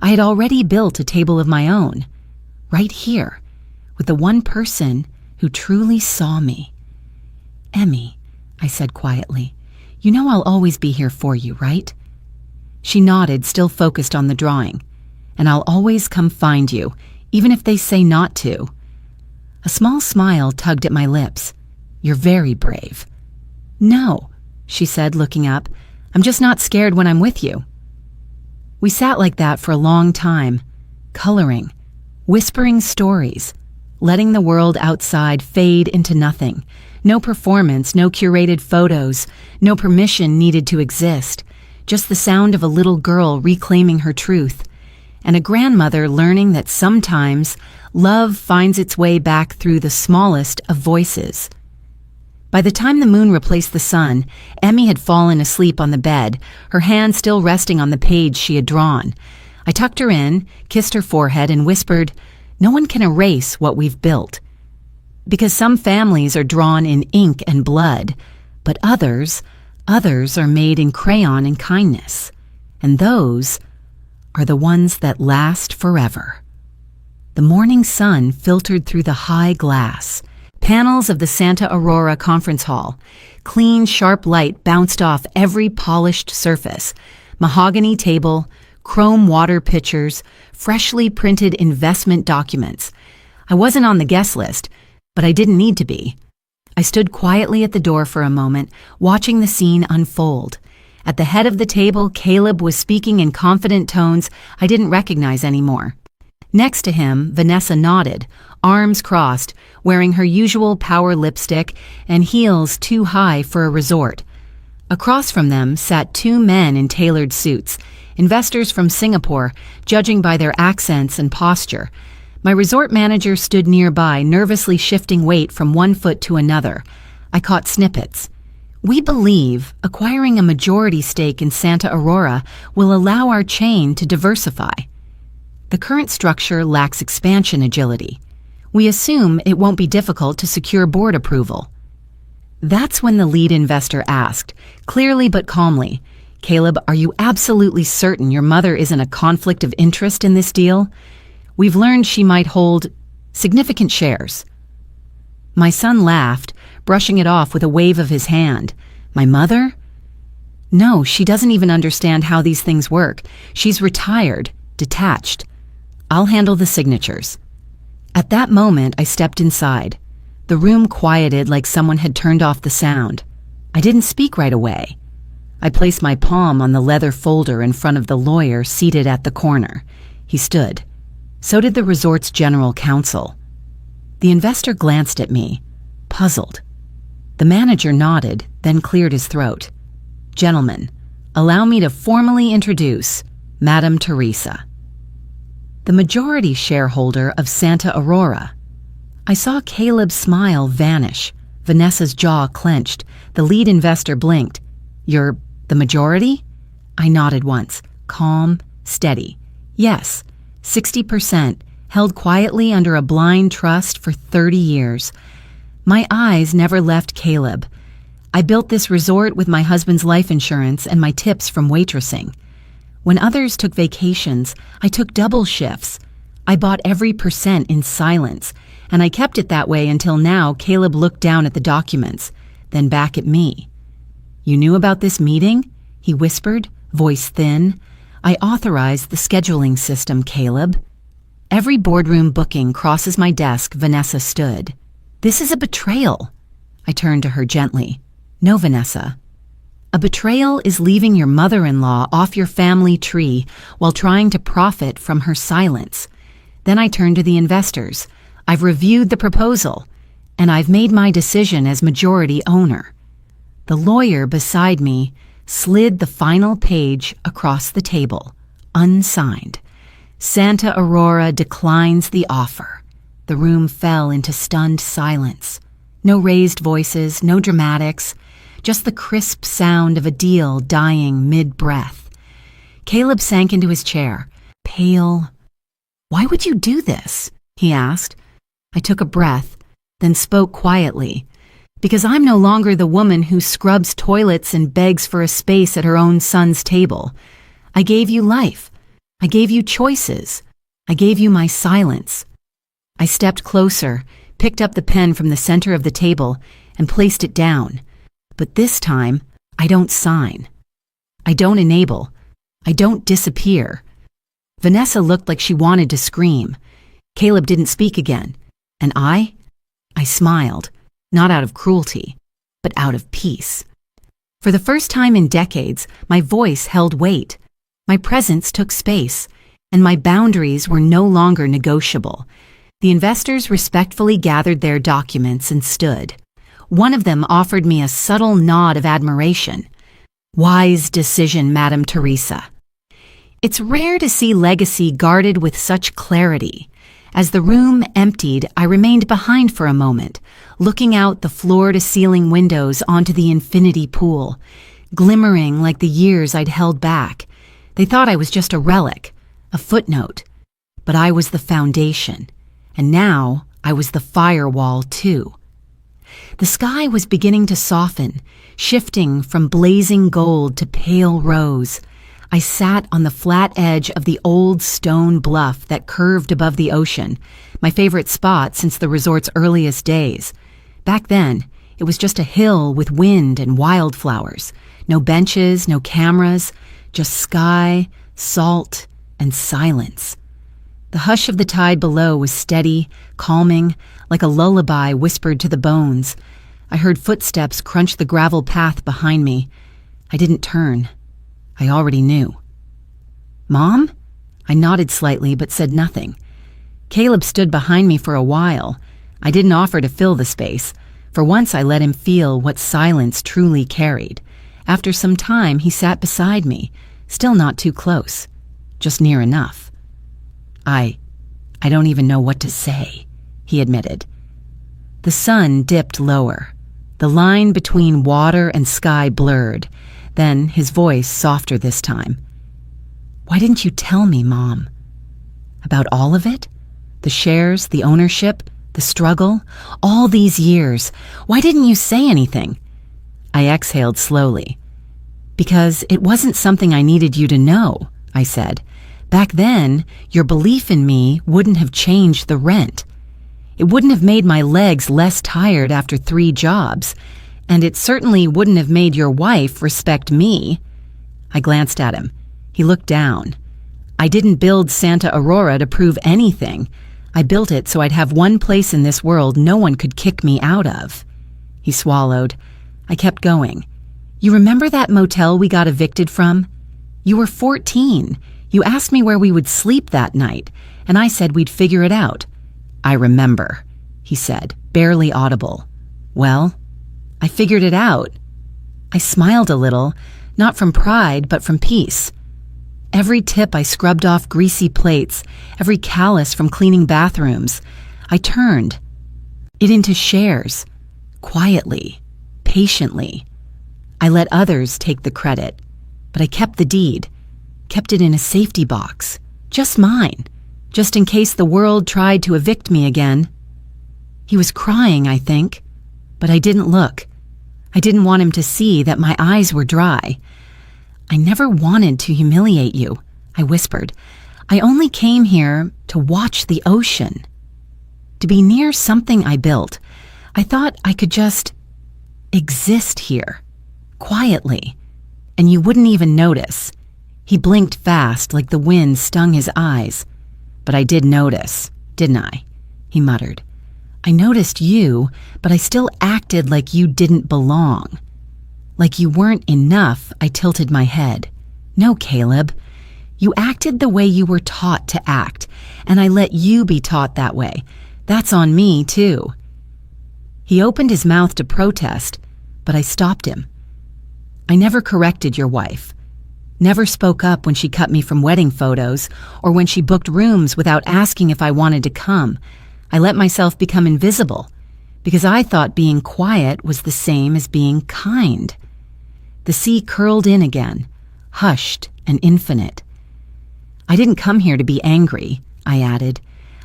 I had already built a table of my own, right here, with the one person who truly saw me. "Emmy," I said quietly, "you know I'll always be here for you, right?" She nodded, still focused on the drawing. "And I'll always come find you, even if they say not to." A small smile tugged at my lips. "You're very brave." "No," she said, looking up. "I'm just not scared when I'm with you." We sat like that for a long time, coloring, whispering stories, letting the world outside fade into nothing. No performance, no curated photos, no permission needed to exist. Just the sound of a little girl reclaiming her truth, and a grandmother learning that sometimes love finds its way back through the smallest of voices. By the time the moon replaced the sun, Emmy had fallen asleep on the bed, her hand still resting on the page she had drawn. I tucked her in, kissed her forehead, and whispered, "No one can erase what we've built. Because some families are drawn in ink and blood, but others are made in crayon and kindness. And those are the ones that last forever." The morning sun filtered through the high glass. Panels of the Santa Aurora Conference Hall. Clean, sharp light bounced off every polished surface. Mahogany table, chrome water pitchers, freshly printed investment documents. I wasn't on the guest list, but I didn't need to be. I stood quietly at the door for a moment, watching the scene unfold. At the head of the table, Caleb was speaking in confident tones I didn't recognize anymore. Next to him, Vanessa nodded, arms crossed, wearing her usual power lipstick and heels too high for a resort. Across from them sat 2 men in tailored suits, investors from Singapore, judging by their accents and posture. My resort manager stood nearby, nervously shifting weight from one foot to another. I caught snippets. "We believe acquiring a majority stake in Santa Aurora will allow our chain to diversify. The current structure lacks expansion agility. We assume it won't be difficult to secure board approval." That's when the lead investor asked, clearly but calmly, "Caleb, are you absolutely certain your mother isn't a conflict of interest in this deal? We've learned she might hold Significant shares. My son laughed, brushing it off with a wave of his hand. My mother? No, she doesn't even understand how these things work. She's retired, detached. I'll handle the signatures. At that moment, I stepped inside. The room quieted like someone had turned off the sound. I didn't speak right away. I placed my palm on the leather folder in front of the lawyer seated at the corner. He stood. So did the resort's general counsel. The investor glanced at me, puzzled. The manager nodded, then cleared his throat. Gentlemen, allow me to formally introduce Madame Teresa, the majority shareholder of Santa Aurora. I saw Caleb's smile vanish. Vanessa's jaw clenched. The lead investor blinked. You're the majority? I nodded once, calm, steady. Yes, 60%, held quietly under a blind trust for 30 years. My eyes never left Caleb. I built this resort with my husband's life insurance and my tips from waitressing. When others took vacations, I took double shifts. I bought every percent in silence, and I kept it that way until now. Caleb looked down at the documents, then back at me. You knew about this meeting? He whispered, voice thin. I authorized the scheduling system, Caleb. Every boardroom booking crosses my desk. Vanessa stood. This is a betrayal. I turned to her gently. No, Vanessa. A betrayal is leaving your mother-in-law off your family tree while trying to profit from her silence. Then I turned to the investors. I've reviewed the proposal, and I've made my decision as majority owner. The lawyer beside me slid the final page across the table, unsigned. Santa Aurora declines the offer. The room fell into stunned silence. No raised voices, no dramatics, just the crisp sound of a deal dying mid-breath. Caleb sank into his chair, pale. Why would you do this? He asked. I took a breath, then spoke quietly. Because I'm no longer the woman who scrubs toilets and begs for a space at her own son's table. I gave you life. I gave you choices. I gave you my silence. I stepped closer, picked up the pen from the center of the table, and placed it down. But this time, I don't sign. I don't enable. I don't disappear. Vanessa looked like she wanted to scream. Caleb didn't speak again. And I smiled. Not out of cruelty, but out of peace. For the first time in decades, my voice held weight. My presence took space, and my boundaries were no longer negotiable. The investors respectfully gathered their documents and stood. One of them offered me a subtle nod of admiration. Wise decision, Madame Teresa. It's rare to see legacy guarded with such clarity. As the room emptied, I remained behind for a moment, looking out the floor-to-ceiling windows onto the infinity pool, glimmering like the years I'd held back. They thought I was just a relic, a footnote. But I was the foundation, and now I was the firewall too. The sky was beginning to soften, shifting from blazing gold to pale rose. I sat on the flat edge of the old stone bluff that curved above the ocean, my favorite spot since the resort's earliest days. Back then, it was just a hill with wind and wildflowers. No benches, no cameras, just sky, salt, and silence. The hush of the tide below was steady, calming, like a lullaby whispered to the bones. I heard footsteps crunch the gravel path behind me. I didn't turn. I already knew. Mom? I nodded slightly but said nothing. Caleb stood behind me for a while. I didn't offer to fill the space. For once I let him feel what silence truly carried. After some time he sat beside me, still not too close, just near enough. I don't even know what to say, he admitted. The sun dipped lower. The line between water and sky blurred. Then his voice softer this time. Why didn't you tell me, Mom? About all of it? The shares, the ownership, the struggle, all these years. Why didn't you say anything? I exhaled slowly. Because it wasn't something I needed you to know, I said. Back then, your belief in me wouldn't have changed the rent. It wouldn't have made my legs less tired after 3 jobs, and it certainly wouldn't have made your wife respect me. I glanced at him. He looked down. I didn't build Santa Aurora to prove anything. I built it so I'd have one place in this world no one could kick me out of. He swallowed. I kept going. You remember that motel we got evicted from? You were 14. You asked me where we would sleep that night, and I said we'd figure it out. I remember, he said, barely audible. Well, I figured it out. I smiled a little, not from pride, but from peace. Every tip I scrubbed off greasy plates, every callus from cleaning bathrooms. I turned it into shares, quietly, patiently. I let others take the credit, but I kept the deed, kept it in a safety box, just mine, just in case the world tried to evict me again. He was crying, I think, but I didn't look. I didn't want him to see that my eyes were dry. I never wanted to humiliate you, I whispered. I only came here to watch the ocean, to be near something I built. I thought I could just exist here, quietly, and you wouldn't even notice. He blinked fast like the wind stung his eyes. But I did notice, didn't I? He muttered. I noticed you, but I still acted like you didn't belong. Like you weren't enough, I tilted my head. No, Caleb. You acted the way you were taught to act, and I let you be taught that way. That's on me, too. He opened his mouth to protest, but I stopped him. I never corrected your wife. Never spoke up when she cut me from wedding photos or when she booked rooms without asking if I wanted to come. I let myself become invisible because I thought being quiet was the same as being kind. The sea curled in again, hushed and infinite. I didn't come here to be angry, I added.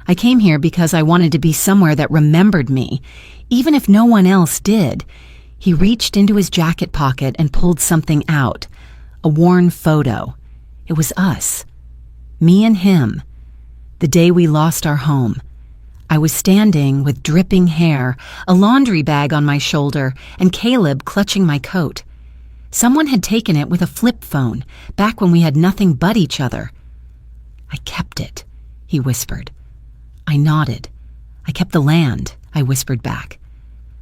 I came here because I wanted to be somewhere that remembered me, even if no one else did. He reached into his jacket pocket and pulled something out, a worn photo. It was us, me and him, the day we lost our home. I was standing with dripping hair, a laundry bag on my shoulder, and Caleb clutching my coat. Someone had taken it with a flip phone, back when we had nothing but each other. I kept it, he whispered. I nodded. I kept the land, I whispered back.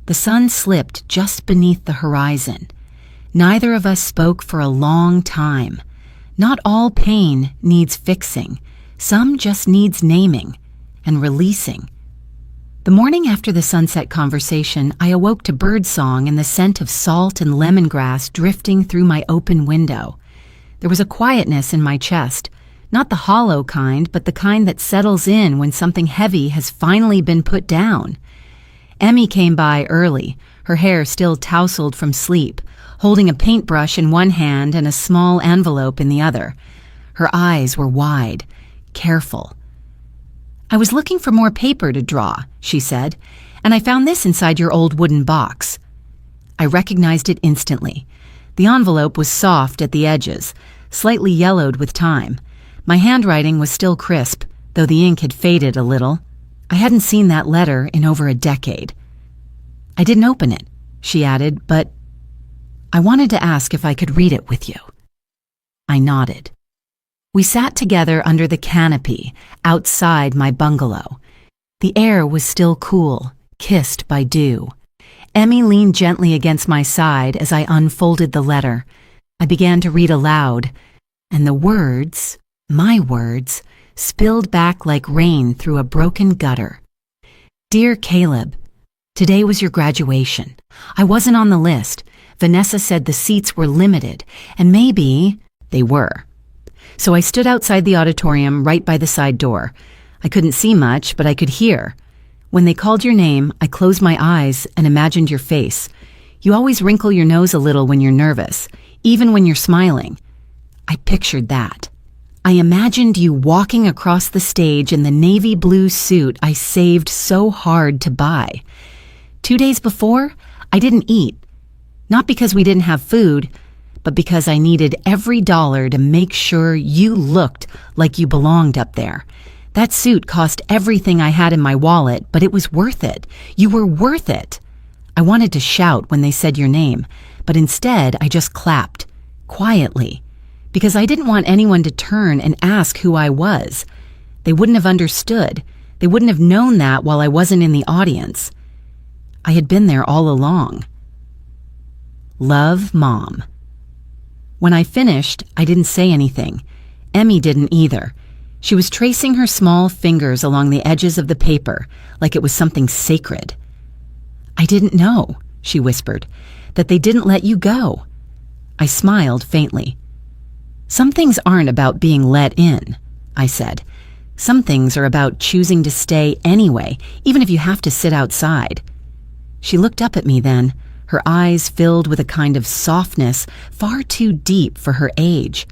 The sun slipped just beneath the horizon. Neither of us spoke for a long time. Not all pain needs fixing. Some just needs naming and releasing. The morning after the sunset conversation, I awoke to birdsong and the scent of salt and lemongrass drifting through my open window. There was a quietness in my chest, not the hollow kind, but the kind that settles in when something heavy has finally been put down. Emmy came by early, her hair still tousled from sleep, holding a paintbrush in one hand and a small envelope in the other. Her eyes were wide, careful. I was looking for more paper to draw, she said, and I found this inside your old wooden box. I recognized it instantly. The envelope was soft at the edges, slightly yellowed with time. My handwriting was still crisp, though the ink had faded a little. I hadn't seen that letter in over a decade. I didn't open it, she added, but I wanted to ask if I could read it with you. I nodded. We sat together under the canopy outside my bungalow. The air was still cool, kissed by dew. Emmy leaned gently against my side as I unfolded the letter. I began to read aloud, and the words, my words, spilled back like rain through a broken gutter. Dear Caleb, today was your graduation. I wasn't on the list. Vanessa said the seats were limited, and maybe they were. So I stood outside the auditorium right by the side door. I couldn't see much, but I could hear. When they called your name, I closed my eyes and imagined your face. You always wrinkle your nose a little when you're nervous, even when you're smiling. I pictured that. I imagined you walking across the stage in the navy blue suit I saved so hard to buy. 2 days before, I didn't eat. Not because we didn't have food, but because I needed every dollar to make sure you looked like you belonged up there, That suit cost everything I had in my wallet, but it was worth it. You were worth it. I wanted to shout when they said your name, but instead I just clapped, quietly, because I didn't want anyone to turn and ask who I was. They wouldn't have understood. They wouldn't have known that while I wasn't in the audience. I had been there all along. Love, Mom. When I finished, I didn't say anything. Emmy didn't either. She was tracing her small fingers along the edges of the paper like it was something sacred. I didn't know, she whispered, that they didn't let you go. I smiled faintly. Some things aren't about being let in, I said. Some things are about choosing to stay anyway, even if you have to sit outside. She looked up at me then, her eyes filled with a kind of softness far too deep for her age.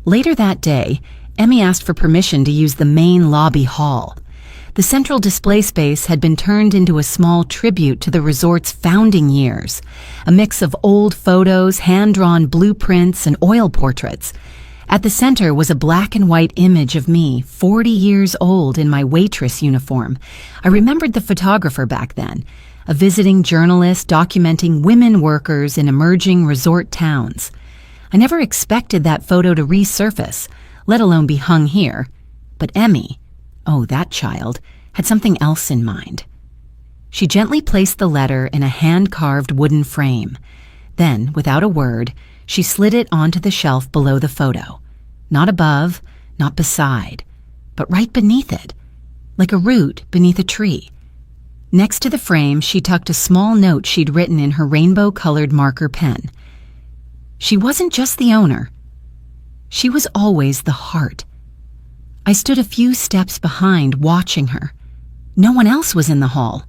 Later that day, Emmy asked for permission to use the main lobby hall. The central display space had been turned into a small tribute to the resort's founding years, a mix of old photos, hand-drawn blueprints, and oil portraits. At the center was a black and white image of me, 40 years old, in my waitress uniform. I remembered the photographer back then, a visiting journalist documenting women workers in emerging resort towns. I never expected that photo to resurface, let alone be hung here. But Emmy, oh, that child, had something else in mind. She gently placed the letter in a hand-carved wooden frame. Then, without a word, she slid it onto the shelf below the photo. Not above, not beside, but right beneath it, like a root beneath a tree. Next to the frame, she tucked a small note she'd written in her rainbow-colored marker pen. She wasn't just the owner. She was always the heart. I stood a few steps behind, watching her. No one else was in the hall.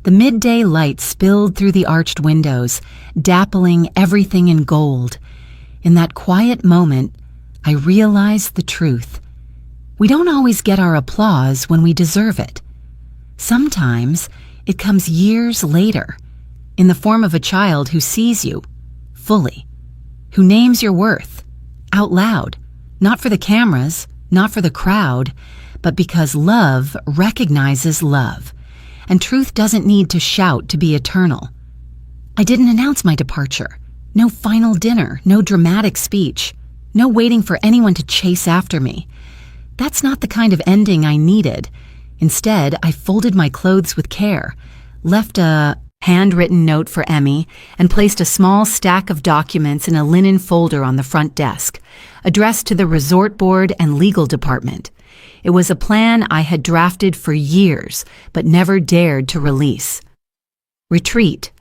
The midday light spilled through the arched windows, dappling everything in gold. In that quiet moment, I realized the truth. We don't always get our applause when we deserve it. Sometimes it comes years later, in the form of a child who sees you fully, who names your worth out loud, not for the cameras, not for the crowd, but because love recognizes love, and truth doesn't need to shout to be eternal. I didn't announce my departure. No final dinner, no dramatic speech, no waiting for anyone to chase after me. That's not the kind of ending I needed. Instead, I folded my clothes with care, left a handwritten note for Emmy, and placed a small stack of documents in a linen folder on the front desk, addressed to the resort board and legal department. It was a plan I had drafted for years, but never dared to release. Retreat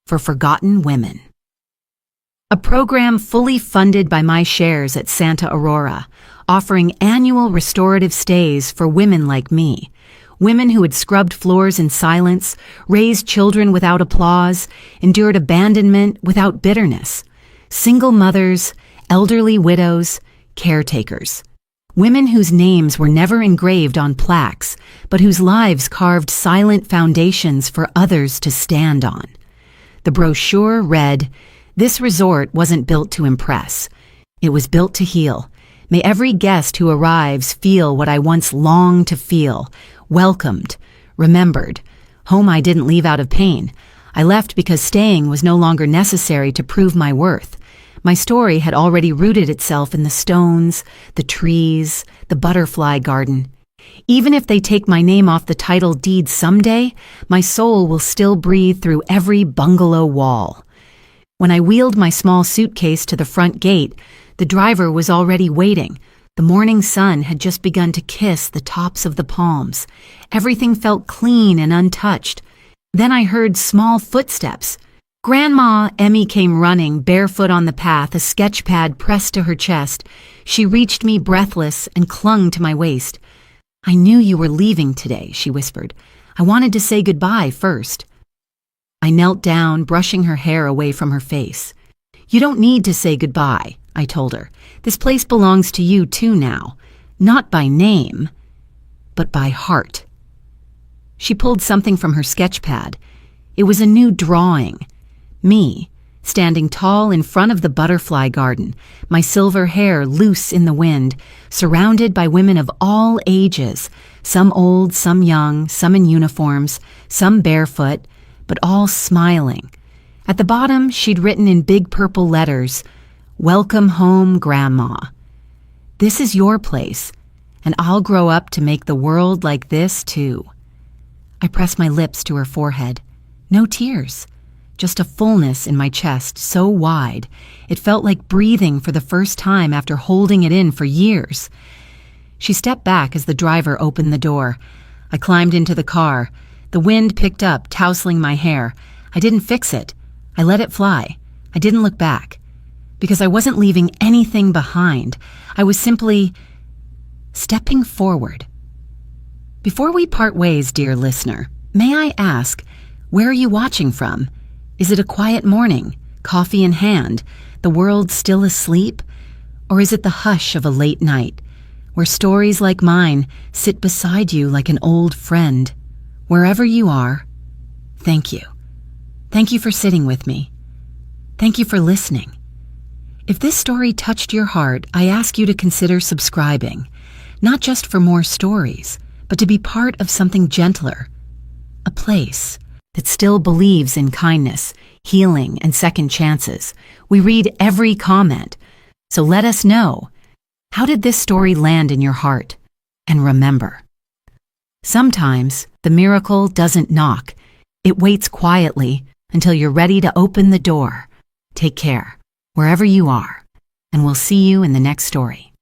for Forgotten Women. A program fully funded by my shares at Santa Aurora, offering annual restorative stays for women like me, women who had scrubbed floors in silence, raised children without applause, endured abandonment without bitterness, single mothers, elderly widows, caretakers, women whose names were never engraved on plaques, but whose lives carved silent foundations for others to stand on. The brochure read, "This resort wasn't built to impress. It was built to heal. May every guest who arrives feel what I once longed to feel, welcomed, remembered. Home I didn't leave out of pain. I left because staying was no longer necessary to prove my worth. My story had already rooted itself in the stones, the trees, the butterfly garden. Even if they take my name off the title deed someday, my soul will still breathe through every bungalow wall." When I wheeled my small suitcase to the front gate, the driver was already waiting. The morning sun had just begun to kiss the tops of the palms. Everything felt clean and untouched. Then I heard small footsteps. "Grandma!" Emmy came running, barefoot on the path, a sketch pad pressed to her chest. She reached me breathless and clung to my waist. "I knew you were leaving today," she whispered. "I wanted to say goodbye first." I knelt down, brushing her hair away from her face. "You don't need to say goodbye," I told her. "This place belongs to you too now. Not by name, but by heart." She pulled something from her sketch pad. It was a new drawing. Me, standing tall in front of the butterfly garden, my silver hair loose in the wind, surrounded by women of all ages, some old, some young, some in uniforms, some barefoot, but all smiling. At the bottom, she'd written in big purple letters, "Welcome home, Grandma. This is your place, and I'll grow up to make the world like this, too." I pressed my lips to her forehead. No tears, just a fullness in my chest so wide, it felt like breathing for the first time after holding it in for years. She stepped back as the driver opened the door. I climbed into the car. The wind picked up, tousling my hair. I didn't fix it. I let it fly. I didn't look back. Because I wasn't leaving anything behind. I was simply stepping forward. Before we part ways, dear listener, may I ask, where are you watching from? Is it a quiet morning, coffee in hand, the world still asleep? Or is it the hush of a late night, where stories like mine sit beside you like an old friend? Wherever you are, thank you. Thank you for sitting with me. Thank you for listening. If this story touched your heart, I ask you to consider subscribing, not just for more stories, but to be part of something gentler, a place that still believes in kindness, healing, and second chances. We read every comment, so let us know. How did this story land in your heart? And remember, sometimes the miracle doesn't knock. It waits quietly until you're ready to open the door. Take care, wherever you are, and we'll see you in the next story.